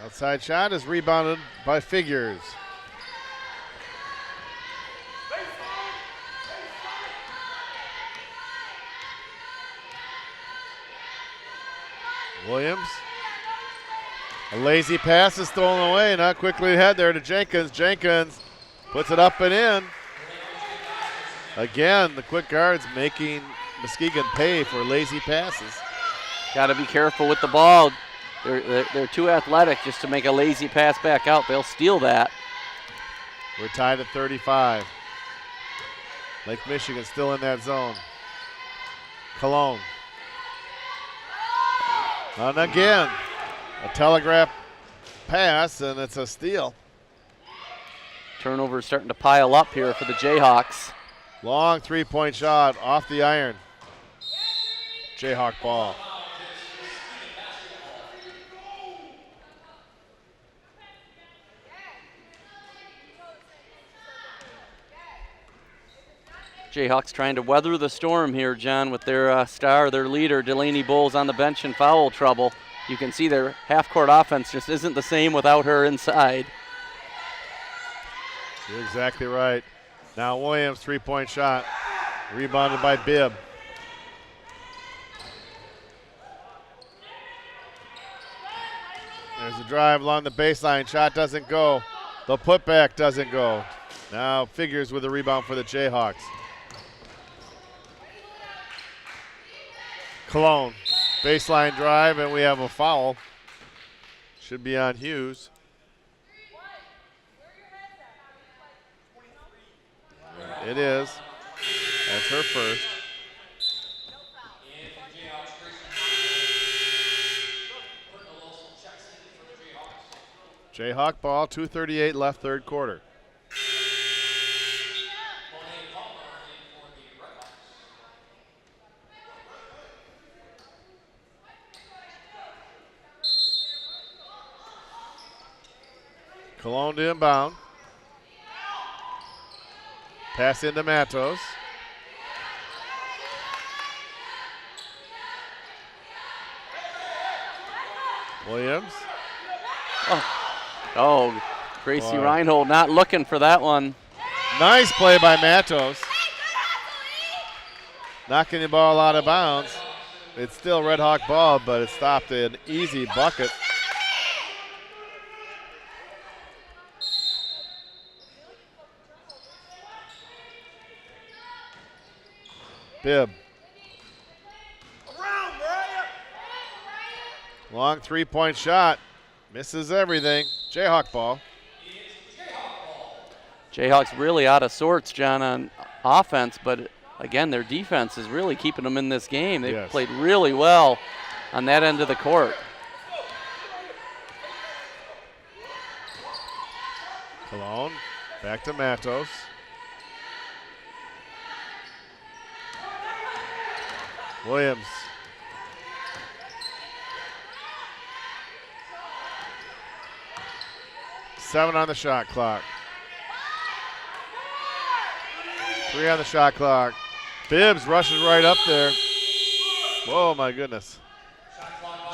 Outside shot is rebounded by Figures. Williams. A lazy pass is thrown away, not quickly ahead there to Jenkins. Jenkins puts it up and in. Again, the quick guards making Muskegon pay for lazy passes. Got to be careful with the ball. They're too athletic just to make a lazy pass back out. They'll steal that. We're tied at 35. Lake Michigan still in that zone. Cologne. And again, a telegraph pass, and it's a steal. Turnover starting to pile up here for the Jayhawks. Long three-point shot off the iron. Jayhawk ball. Jayhawks trying to weather the storm here, John, with their star, their leader, Delaney Bowles, on the bench in foul trouble. You can see their half-court offense just isn't the same without her inside. You're exactly right. Now Williams, three-point shot. Rebounded by Bibb. There's a drive along the baseline. Shot doesn't go. The putback doesn't go. Now Figures with a rebound for the Jayhawks. Cologne, baseline drive, and we have a foul. Should be on Hughes. It is. That's her first. Jayhawk ball, 2:38 left, third quarter. Cologne to inbound. Pass into Matos. Williams. Oh, Gracie Boy. Reinhold not looking for that one. Nice play by Matos. Knocking the ball out of bounds. It's still Red Hawk ball, but it stopped an easy bucket. Bibb. Long three-point shot. Misses everything. Jayhawk ball. Jayhawks really out of sorts, John, on offense, but again, their defense is really keeping them in this game. They've Yes. played really well on that end of the court. Cologne. Back to Matos. Williams. Seven on the shot clock. 3 on the shot clock. Bibbs rushes right up there. Whoa, my goodness.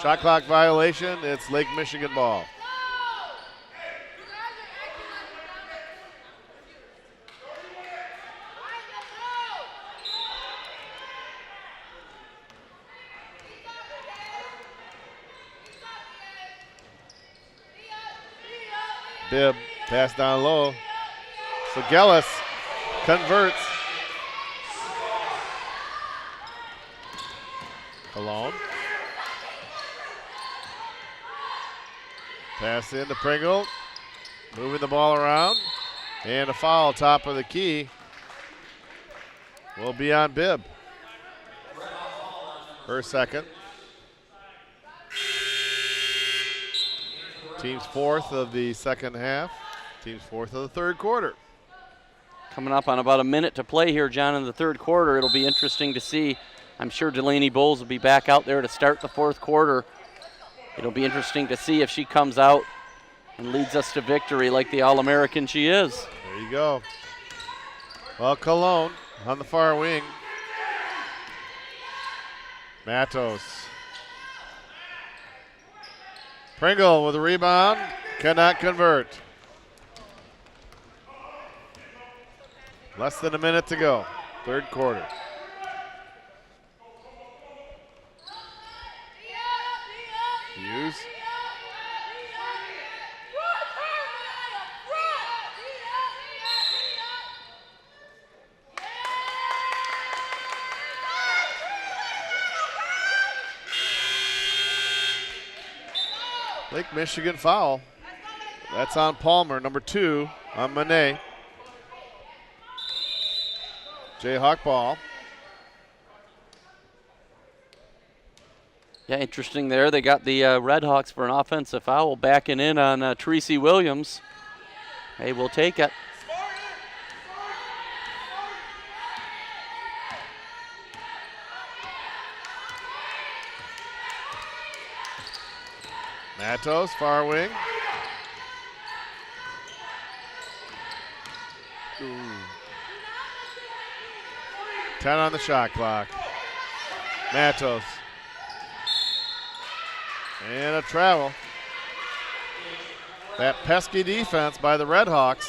Shot clock violation. It's Lake Michigan ball. Bibb, pass down low. So Gellis converts. Cologne. Pass in to Pringle. Moving the ball around. And a foul top of the key will be on Bibb. Her second. Team's fourth of the second half. Team's fourth of the third quarter. Coming up on about a minute to play here, John, in the third quarter. It'll be interesting to see. I'm sure Delaney Bowles will be back out there to start the fourth quarter. It'll be interesting to see if she comes out and leads us to victory like the All-American she is. There you go. Well, Cologne on the far wing. Matos. Pringle with a rebound. Cannot convert. Less than a minute to go. Third quarter. Hughes. Lake Michigan foul. That's on Palmer, number 2 on Monet. Jayhawk ball. Yeah, interesting there. They got the Redhawks for an offensive foul backing in on Tracy Williams. Hey, we'll take it. Matos, far wing. Ooh. 10 on the shot clock. Matos. And a travel. That pesky defense by the Redhawks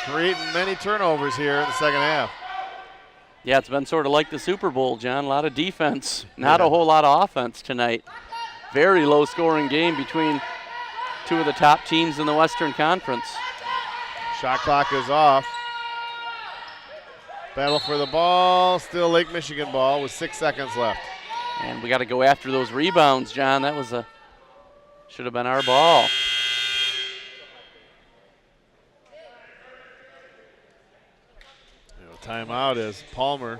creating many turnovers here in the second half. Yeah, it's been sort of like the Super Bowl, John. A lot of defense, not a whole lot of offense tonight. Very low scoring game between two of the top teams in the Western Conference. Shot clock is off. Battle for the ball, still Lake Michigan ball with 6 seconds left. And we got to go after those rebounds, John. That was should have been our ball. Timeout as Palmer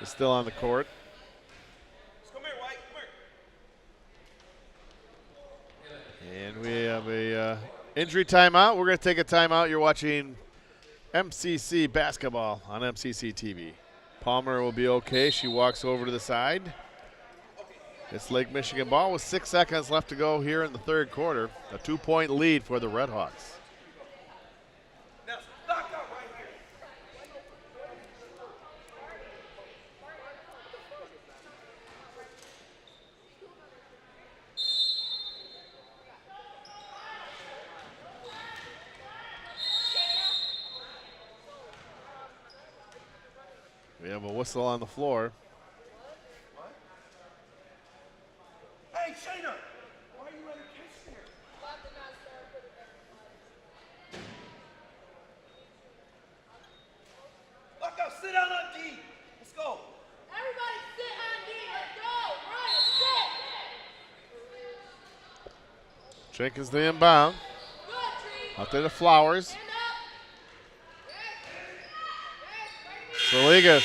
is still on the court. Come here, White. Come here. And we have a injury timeout. We're going to take a timeout. You're watching MCC basketball on MCC TV. Palmer will be okay. She walks over to the side. It's Lake Michigan ball with 6 seconds left to go here in the third quarter. A 2-point lead for the Redhawks. Now, knock out right here. We have a whistle on the floor. Hey, Shayna, why are you letting kids here? Lock up, sit down on D. Let's go. Everybody sit on D. Let's go. Ryan, sit. Jenkins the inbound. Good, Tree. Out there to Flowers. Stand up. Saligas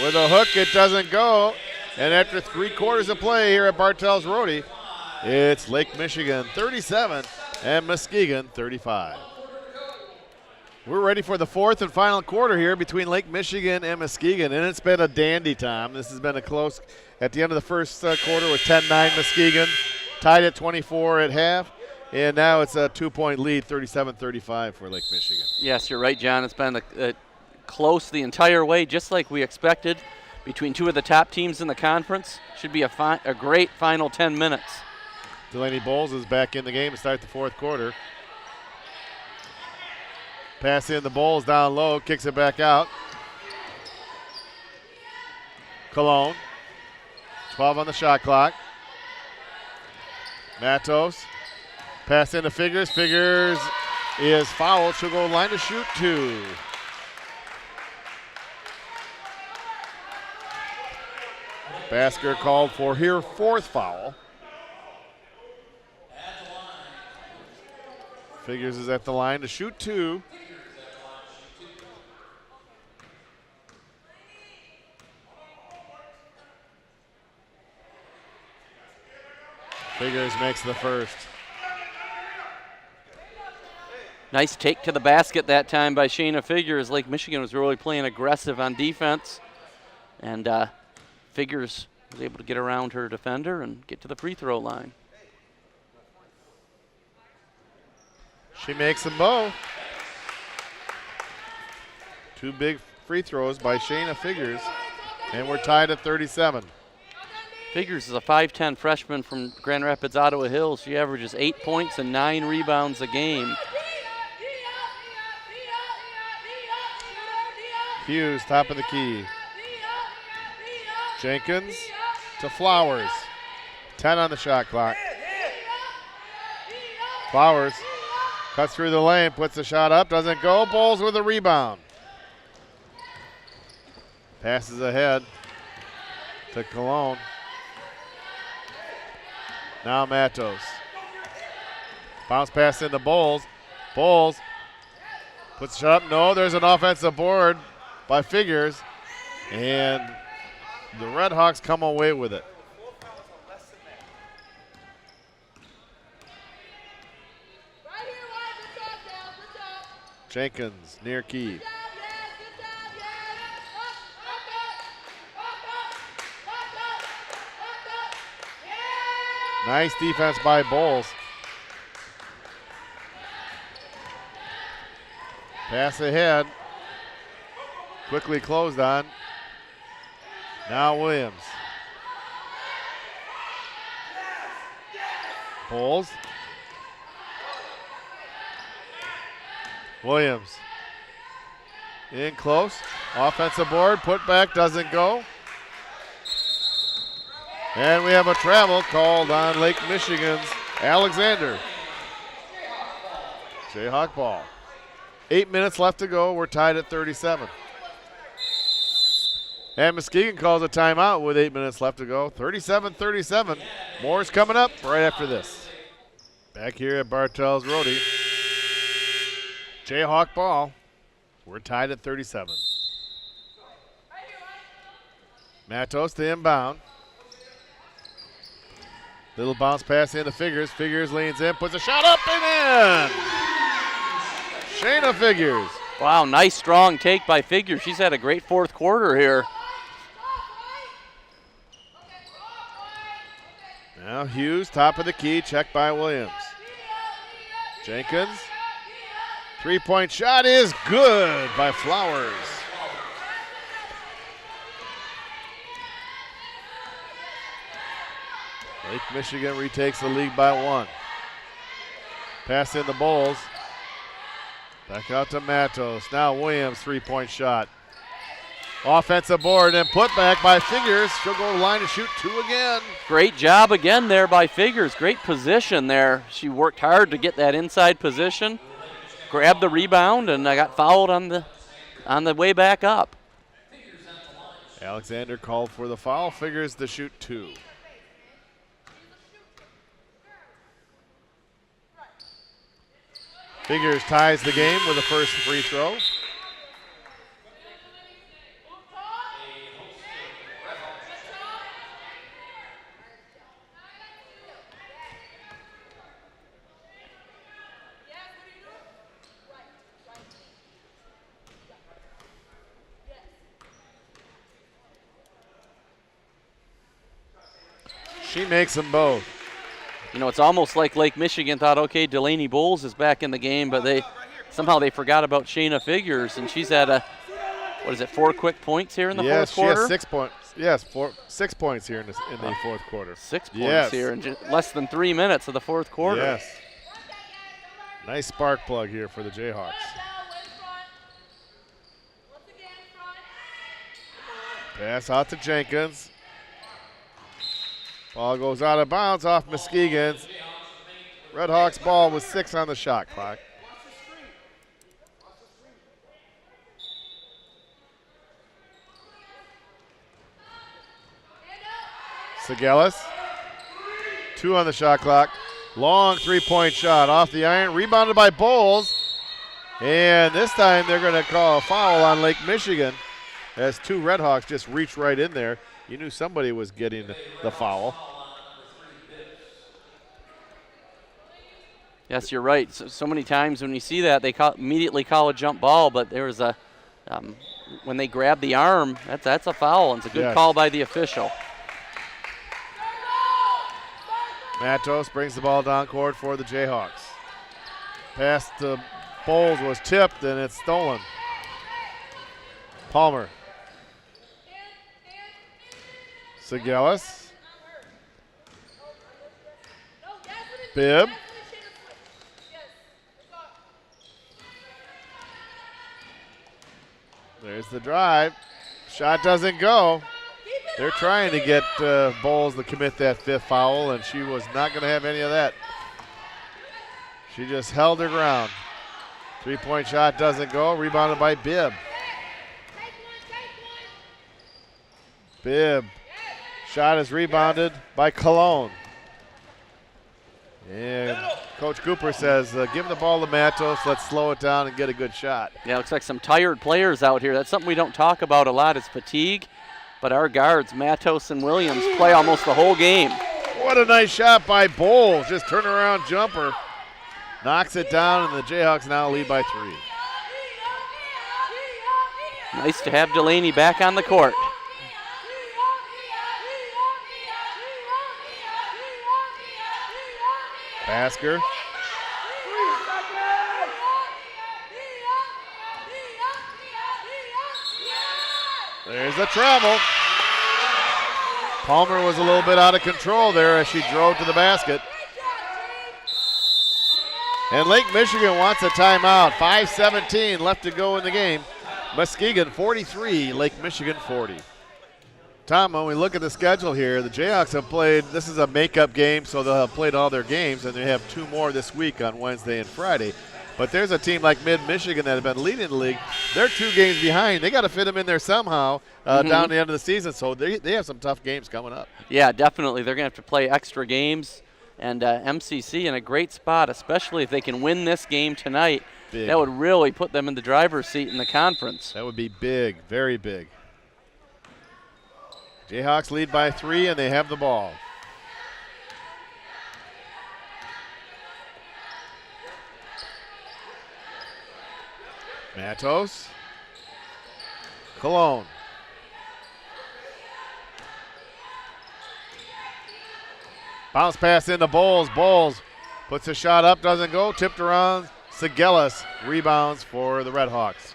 with a hook, it doesn't go. And after 3 quarters of play here at Bartels Rody, it's Lake Michigan 37 and Muskegon 35. We're ready for the fourth and final quarter here between Lake Michigan and Muskegon, and it's been a dandy time. This has been a close at the end of the first quarter with 10-9 Muskegon, tied at 24 at half, and now it's a 2-point lead, 37-35 for Lake Michigan. Yes, you're right, John. It's been close the entire way, just like we expected, between two of the top teams in the conference. Should be a great final 10 minutes. Delaney Bowles is back in the game to start the fourth quarter. Pass in the Bowles down low, kicks it back out. Cologne, 12 on the shot clock. Matos, Pass into Figures. Figures is fouled. She'll go line to shoot 2. Basker called for her 4th foul. Figures is at the line to shoot 2. Figures makes the first. Nice take to the basket that time by Shayna Figures. Lake Michigan was really playing aggressive on defense. And Figures was able to get around her defender and get to the free throw line. She makes them both. 2 big free throws by Shayna Figures. And we're tied at 37. Figures is a 5'10 freshman from Grand Rapids, Ottawa Hills. She averages 8 points and 9 rebounds a game. Hughes, top of the key. Jenkins to Flowers. 10 on the shot clock. Flowers cuts through the lane, puts the shot up, doesn't go. Bowles with a rebound. Passes ahead to Cologne. Now Matos. Bounce pass into Bowles. Bowles puts the shot up. No, there's an offensive board by Figures. And the Red Hawks come away with it. Jenkins near key. Nice defense by Bowles. Pass ahead. Quickly closed on. Now Williams. Bowles. Williams. In close. Offensive board. Put back. Doesn't go. And we have a travel called on Lake Michigan's Alexander. Jayhawk ball. 8 minutes left to go. We're tied at 37. And Muskegon calls a timeout with 8 minutes left to go. 37-37. More's coming up right after this. Back here at Bartels Rody. Jayhawk ball. We're tied at 37. Matos to inbound. Little bounce pass into Figures. Figures leans in, puts a shot up and in. Shayna Figures. Wow, nice strong take by Figures. She's had a great 4th quarter here. Now Hughes, top of the key, checked by Williams. Jenkins. 3-point shot is good by Flowers. Lake Michigan retakes the lead by 1. Pass in the Bowles. Back out to Matos. Now Williams, 3-point shot. Offensive board and put back by Figures. She'll go to line to shoot 2 again. Great job again there by Figures. Great position there. She worked hard to get that inside position. Grabbed the rebound and got fouled on the way back up. Alexander called for the foul. Figures to shoot 2. Figures ties the game with the first free throw. She makes them both. You know, it's almost like Lake Michigan thought, okay, Delaney Bowles is back in the game, but they forgot about Shayna Figures, and she's at 4 quick points here in the fourth quarter? Yes, she has 6 points. Yes, 6 points here in the fourth quarter. 6 points here in less than 3 minutes of the fourth quarter. Yes. Nice spark plug here for the Jayhawks. Pass out to Jenkins. Ball goes out of bounds off Muskegon's. Red Hawks ball with 6 on the shot clock. Segelis, 2 on the shot clock. Long 3-point shot off the iron, rebounded by Bowles. And this time they're going to call a foul on Lake Michigan as 2 Red Hawks just reached right in there. You knew somebody was getting the foul. Yes, you're right. So many times when you see that, they immediately call a jump ball, but there was a when they grab the arm, that's a foul, and it's a good call by the official. Matos brings the ball down court for the Jayhawks. Pass to Bowles was tipped, and it's stolen. Palmer. Segelis. Bibb. There's the drive. Shot doesn't go. They're trying to get Bowles to commit that 5th foul, and she was not going to have any of that. She just held her ground. 3-point shot doesn't go. Rebounded by Bibb. Bibb. Shot is rebounded by Cologne. And Coach Cooper says, give him the ball to Matos. Let's slow it down and get a good shot. Yeah, looks like some tired players out here. That's something we don't talk about a lot is fatigue. But our guards, Matos and Williams, play almost the whole game. What a nice shot by Bowles. Just turnaround jumper. Knocks it down, and the Jayhawks now lead by 3. Nice to have Delaney back on the court. Basker. There's the travel. Palmer was a little bit out of control there as she drove to the basket. And Lake Michigan wants a timeout. 5:17 left to go in the game. Muskegon 43, Lake Michigan 40. Tom, when we look at the schedule here, the Jayhawks have played, this is a makeup game, so they'll have played all their games, and they have 2 more this week on Wednesday and Friday. But there's a team like Mid-Michigan that have been leading the league. They're 2 games behind. They got to fit them in there somehow down to the end of the season, so they have some tough games coming up. Yeah, definitely. They're going to have to play extra games, and MCC in a great spot, especially if they can win this game tonight. Big. That would really put them in the driver's seat in the conference. That would be big, very big. Jayhawks lead by 3, and they have the ball. Matos. Cologne. Bounce pass into Bowles. Bowles puts a shot up, doesn't go. Tipped around. Segelis rebounds for the Red Hawks.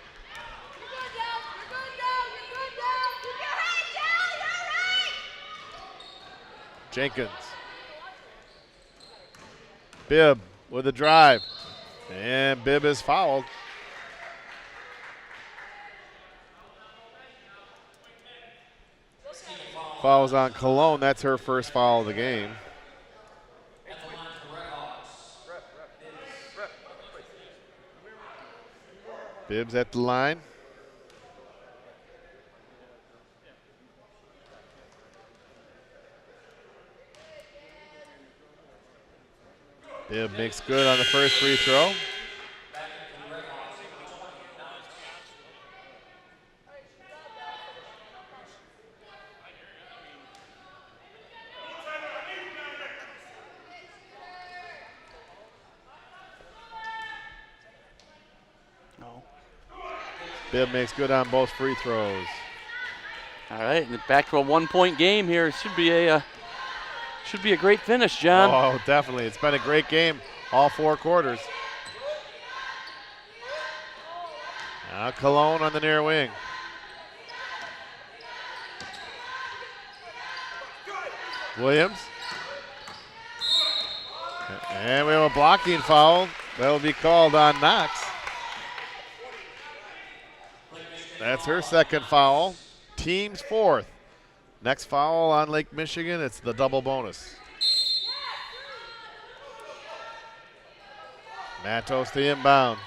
Jenkins. Bibb with a drive. And Bibb is fouled. Fouls on Cologne. That's her first foul of the game. Bibb's at the line. Bibb makes good on the first free throw. Bibb makes good on both free throws. All right, and back to a 1-point game here. Should be a great finish, John. Oh, definitely. It's been a great game all 4 quarters. Now Cologne on the near wing. Williams. And we have a blocking foul. That will be called on Knox. That's her second foul. Team's 4th. Next foul on Lake Michigan, it's the double bonus. Matos the inbound.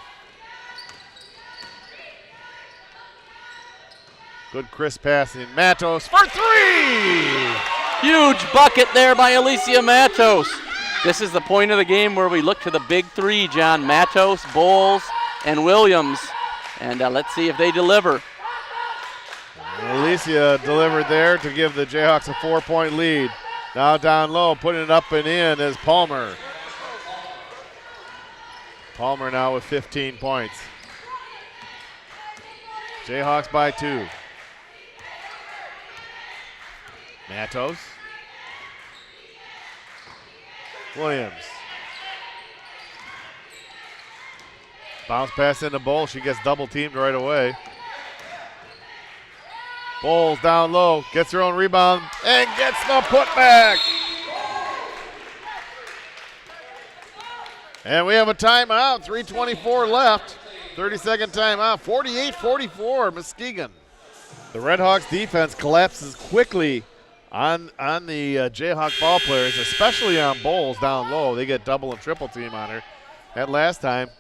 Good crisp passing. Matos for three! Huge bucket there by Alicia Matos. This is the point of the game where we look to the big three, John. Matos, Bowles, and Williams. And let's see if they deliver. Alicia delivered there to give the Jayhawks a 4-point lead. Now down low, putting it up and in is Palmer. Palmer now with 15 points. Jayhawks by 2. Matos. Williams. Bounce pass into Bowles. She gets double teamed right away. Bowles down low, gets her own rebound, and gets the putback. And we have a timeout, 3:24 left. 30-second timeout, 48-44, Muskegon. The Redhawks defense collapses quickly on the Jayhawk ball players, especially on Bowles down low. They get double and triple team on her. That last time,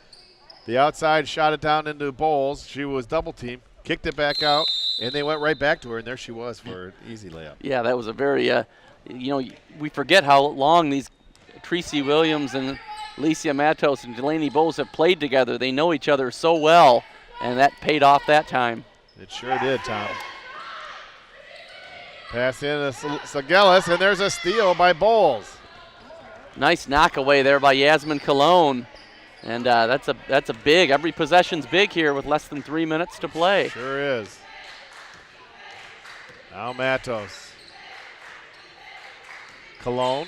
the outside shot it down into Bowles. She was double teamed, kicked it back out, and they went right back to her, and there she was for an easy layup. Yeah, that was a very, we forget how long these Tracy Williams and Alicia Matos and Delaney Bowles have played together. They know each other so well, and that paid off that time. It sure did, Tom. Pass in to Sagelis, and there's a steal by Bowles. Nice knockaway there by Yasmin Cologne. And that's a big, every possession's big here with less than 3 minutes to play. Sure is. Now Matos. Cologne.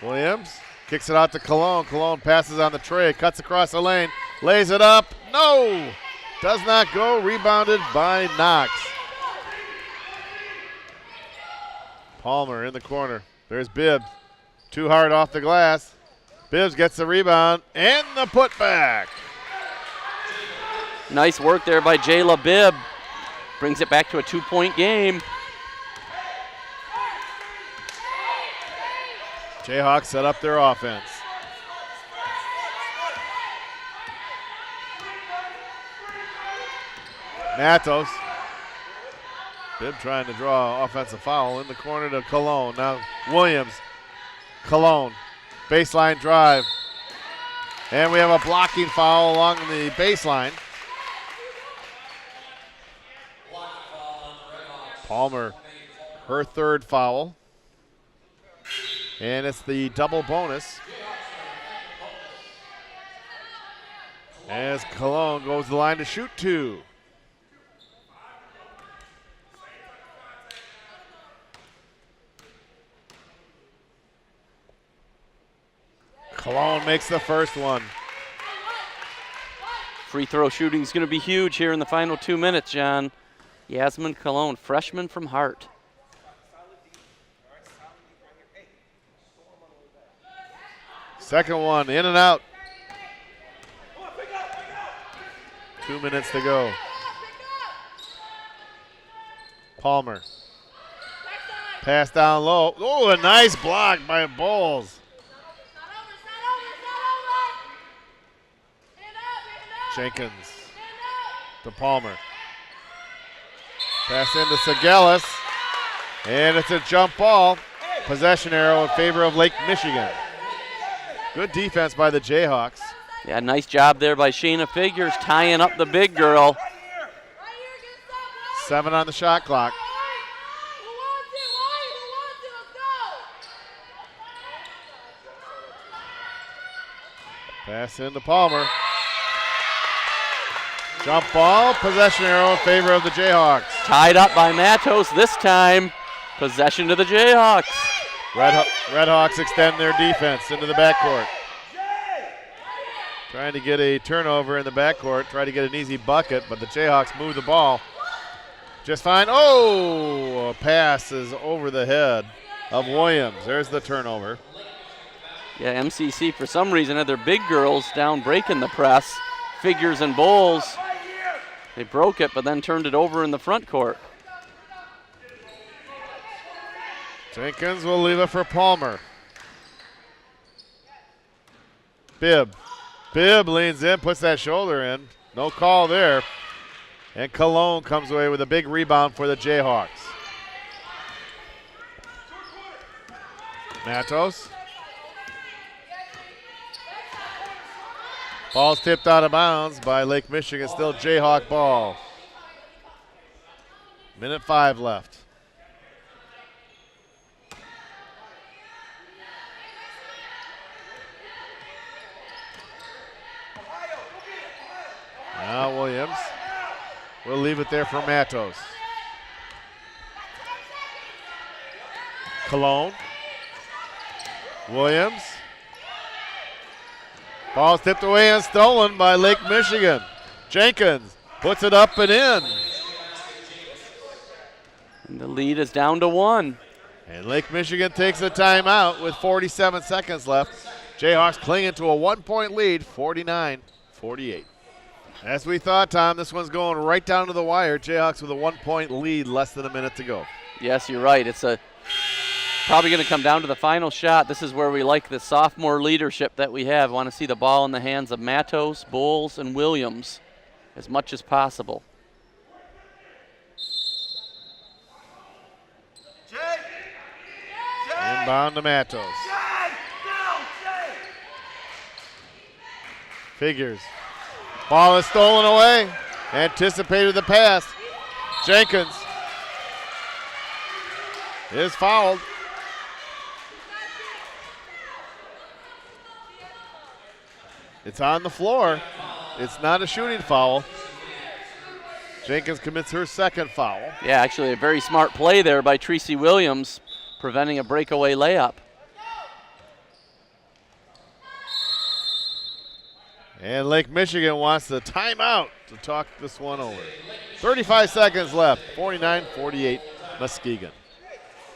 Williams kicks it out to Cologne. Cologne passes on the tray, cuts across the lane, lays it up. No! Does not go. Rebounded by Knox. Palmer in the corner. There's Bibbs. Too hard off the glass. Bibbs gets the rebound and the putback. Nice work there by Jayla Bibb. Brings it back to a 2-point game. Jayhawks set up their offense. Matos. Bibb trying to draw offensive foul in the corner to Cologne. Now Williams. Cologne. Baseline drive. And we have a blocking foul along the baseline. Palmer, her third foul. And it's the double bonus. As Cologne goes to the line to shoot 2. Cologne makes the first one. Free throw shooting is going to be huge here in the final 2 minutes, John. Yasmin Cologne, freshman from Hart. Second one, in and out. 2 minutes to go. Palmer. Pass down low. Oh, a nice block by Bowles. Jenkins to Palmer. Pass into Sagelis. And it's a jump ball. Possession arrow in favor of Lake Michigan. Good defense by the Jayhawks. Yeah, nice job there by Shayna Figures tying up the big girl. 7 on the shot clock. Pass into Palmer. Jump ball, possession arrow in favor of the Jayhawks. Tied up by Matos this time. Possession to the Jayhawks. Redhawks extend their defense into the backcourt. Trying to get a turnover in the backcourt, try to get an easy bucket, but the Jayhawks move the ball just fine. Oh, a pass is over the head of Williams. There's the turnover. Yeah, MCC for some reason had their big girls down breaking the press. Figures and Bowles. They broke it, but then turned it over in the front court. Jenkins will leave it for Palmer. Bibb. Bibb leans in, puts that shoulder in. No call there. And Cologne comes away with a big rebound for the Jayhawks. Matos. Ball's tipped out of bounds by Lake Michigan. Still Jayhawk ball. Minute 5 left. Now Williams. We'll leave it there for Matos. Cologne. Williams. Ball's tipped away and stolen by Lake Michigan. Jenkins puts it up and in. And the lead is down to 1. And Lake Michigan takes a timeout with 47 seconds left. Jayhawks clinging to a 1-point lead, 49-48. As we thought, Tom, this one's going right down to the wire. Jayhawks with a 1-point lead, less than a minute to go. Yes, you're right. It's probably going to come down to the final shot. This is where we like the sophomore leadership that we have. Want to see the ball in the hands of Matos, Bowles, and Williams as much as possible. Inbound to Matos. Figures. Ball is stolen away. Anticipated the pass. Jenkins is fouled. It's on the floor. It's not a shooting foul. Jenkins commits her second foul. Yeah, actually a very smart play there by Tracy Williams, preventing a breakaway layup. And Lake Michigan wants the timeout to talk this one over. 35 seconds left, 49-48 Muskegon.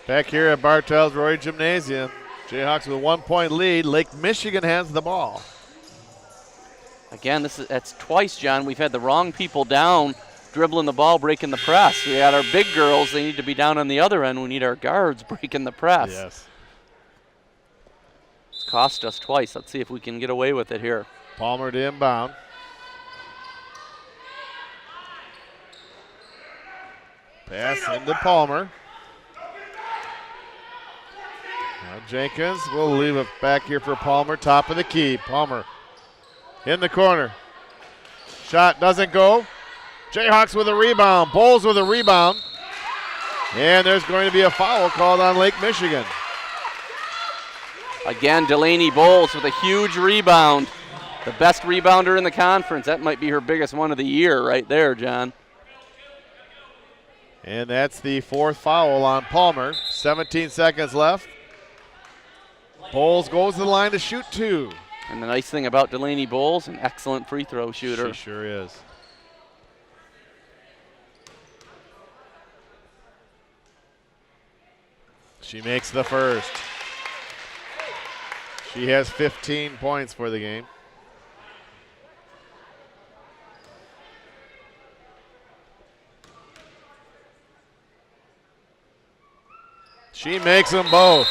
Back here at Bartels Roy Gymnasium, Jayhawks with a 1-point lead. Lake Michigan has the ball. Again, that's twice, John. We've had the wrong people down, dribbling the ball, breaking the press. We got our big girls. They need to be down on the other end. We need our guards breaking the press. Yes. It's cost us twice. Let's see if we can get away with it here. Palmer to inbound. Pass into Palmer. Now Jenkins will leave it back here for Palmer, top of the key. Palmer in the corner. Shot doesn't go. Jayhawks with a rebound. Bowles with a rebound. And there's going to be a foul called on Lake Michigan. Again, Delaney Bowles with a huge rebound. The best rebounder in the conference. That might be her biggest one of the year right there, John. And that's the fourth foul on Palmer. 17 seconds left. Bowles goes to the line to shoot 2. And the nice thing about Delaney Bowles, an excellent free throw shooter. She sure is. She makes the first. She has 15 points for the game. She makes them both.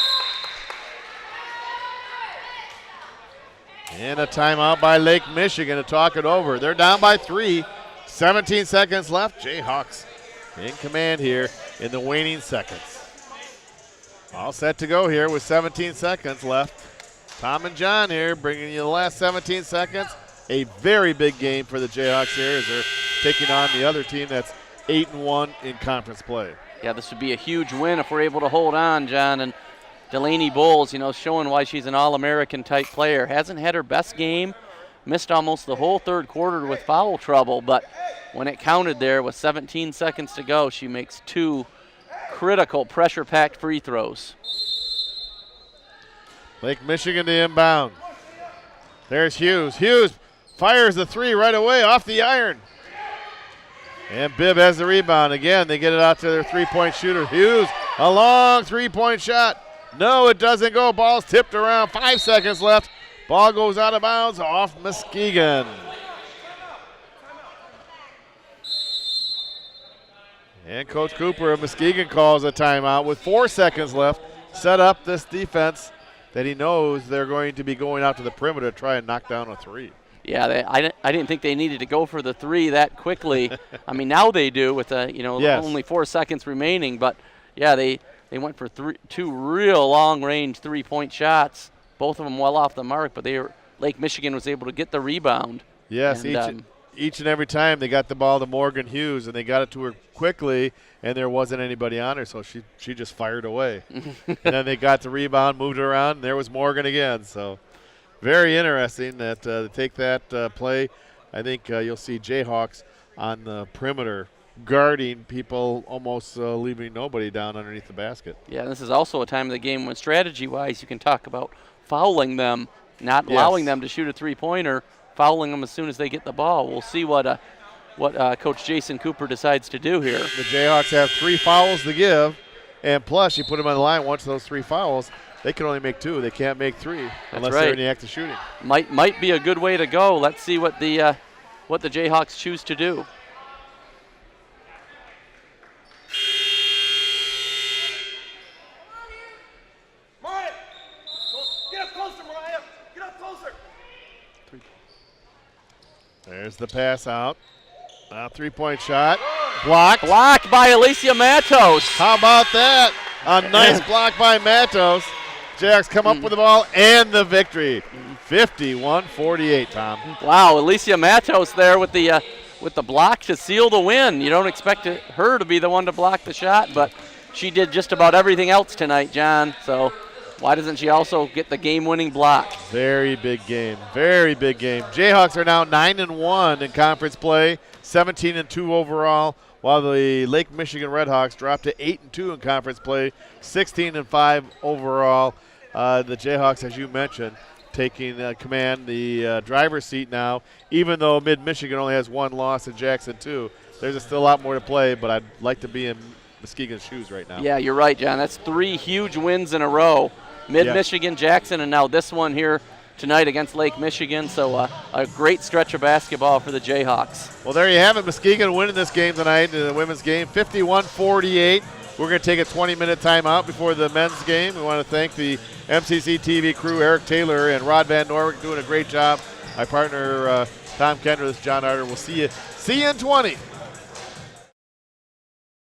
And a timeout by Lake Michigan to talk it over. They're down by 3. 17 seconds left. Jayhawks in command here in the waning seconds. All set to go here with 17 seconds left. Tom and John here bringing you the last 17 seconds. A very big game for the Jayhawks here as they're taking on the other team that's 8-1 in conference play. Yeah, this would be a huge win if we're able to hold on, John. And Delaney Bowles, showing why she's an All-American type player. Hasn't had her best game, missed almost the whole third quarter with foul trouble, but when it counted there with 17 seconds to go, she makes 2 critical pressure-packed free throws. Lake Michigan to inbound. There's Hughes. Hughes fires the 3 right away off the iron. And Bibb has the rebound. Again, they get it out to their three-point shooter. Hughes, a long three-point shot. No, it doesn't go. Ball's tipped around. 5 seconds left. Ball goes out of bounds off Muskegon. And Coach Cooper of Muskegon calls a timeout with 4 seconds left. Set up this defense that he knows they're going to be going out to the perimeter to try and knock down a three. Yeah, I didn't think they needed to go for the three that quickly. I mean, now they do with Yes. only 4 seconds remaining. But yeah, they went for two real long-range three-point shots. Both of them well off the mark, but Lake Michigan was able to get the rebound. Yes, And, each and every time they got the ball to Morgan Hughes, and they got it to her quickly, and there wasn't anybody on her, so she just fired away. And then they got the rebound, moved it around, and there was Morgan again. So very interesting that they take that play. I think you'll see Jayhawks on the perimeter guarding people, almost leaving nobody down underneath the basket. Yeah, this is also a time of the game when strategy-wise you can talk about fouling them, not allowing them to shoot a three-pointer, fouling them as soon as they get the ball. We'll see what Coach Jason Cooper decides to do here. The Jayhawks have 3 fouls to give, and plus you put them on the line once those 3 fouls, they can only make 2. They can't make 3 unless they're in the act of shooting. Might be a good way to go. Let's see what the Jayhawks choose to do. Mariah! Get up closer, Mariah! Get up closer! There's the pass out. 3-point shot. Blocked. Blocked by Alicia Matos. How about that? A nice block by Matos. Jayhawks come up with the ball and the victory. 51-48, Tom. Wow, Alicia Matos there with the block to seal the win. You don't expect her to be the one to block the shot, but she did just about everything else tonight, John. So why doesn't she also get the game-winning block? Very big game. Very big game. Jayhawks are now 9-1 in conference play, 17-2 overall, while the Lake Michigan Redhawks dropped to 8-2 in conference play, 16-5 overall. The Jayhawks, as you mentioned, taking command, the driver's seat now, even though Mid-Michigan only has 1 loss and Jackson 2. There's still a lot more to play, but I'd like to be in Muskegon's shoes right now. Yeah, you're right, John. That's 3 huge wins in a row. Mid-Michigan, Jackson, and now this one here tonight against Lake Michigan. So a great stretch of basketball for the Jayhawks. Well, there you have it. Muskegon winning this game tonight in the women's game, 51-48. We're going to take a 20-minute timeout before the men's game. We want to thank the MCC TV crew, Eric Taylor and Rod Van Norwick, doing a great job. My partner, Tom Kendra, this is John Arter. We'll see you in 20.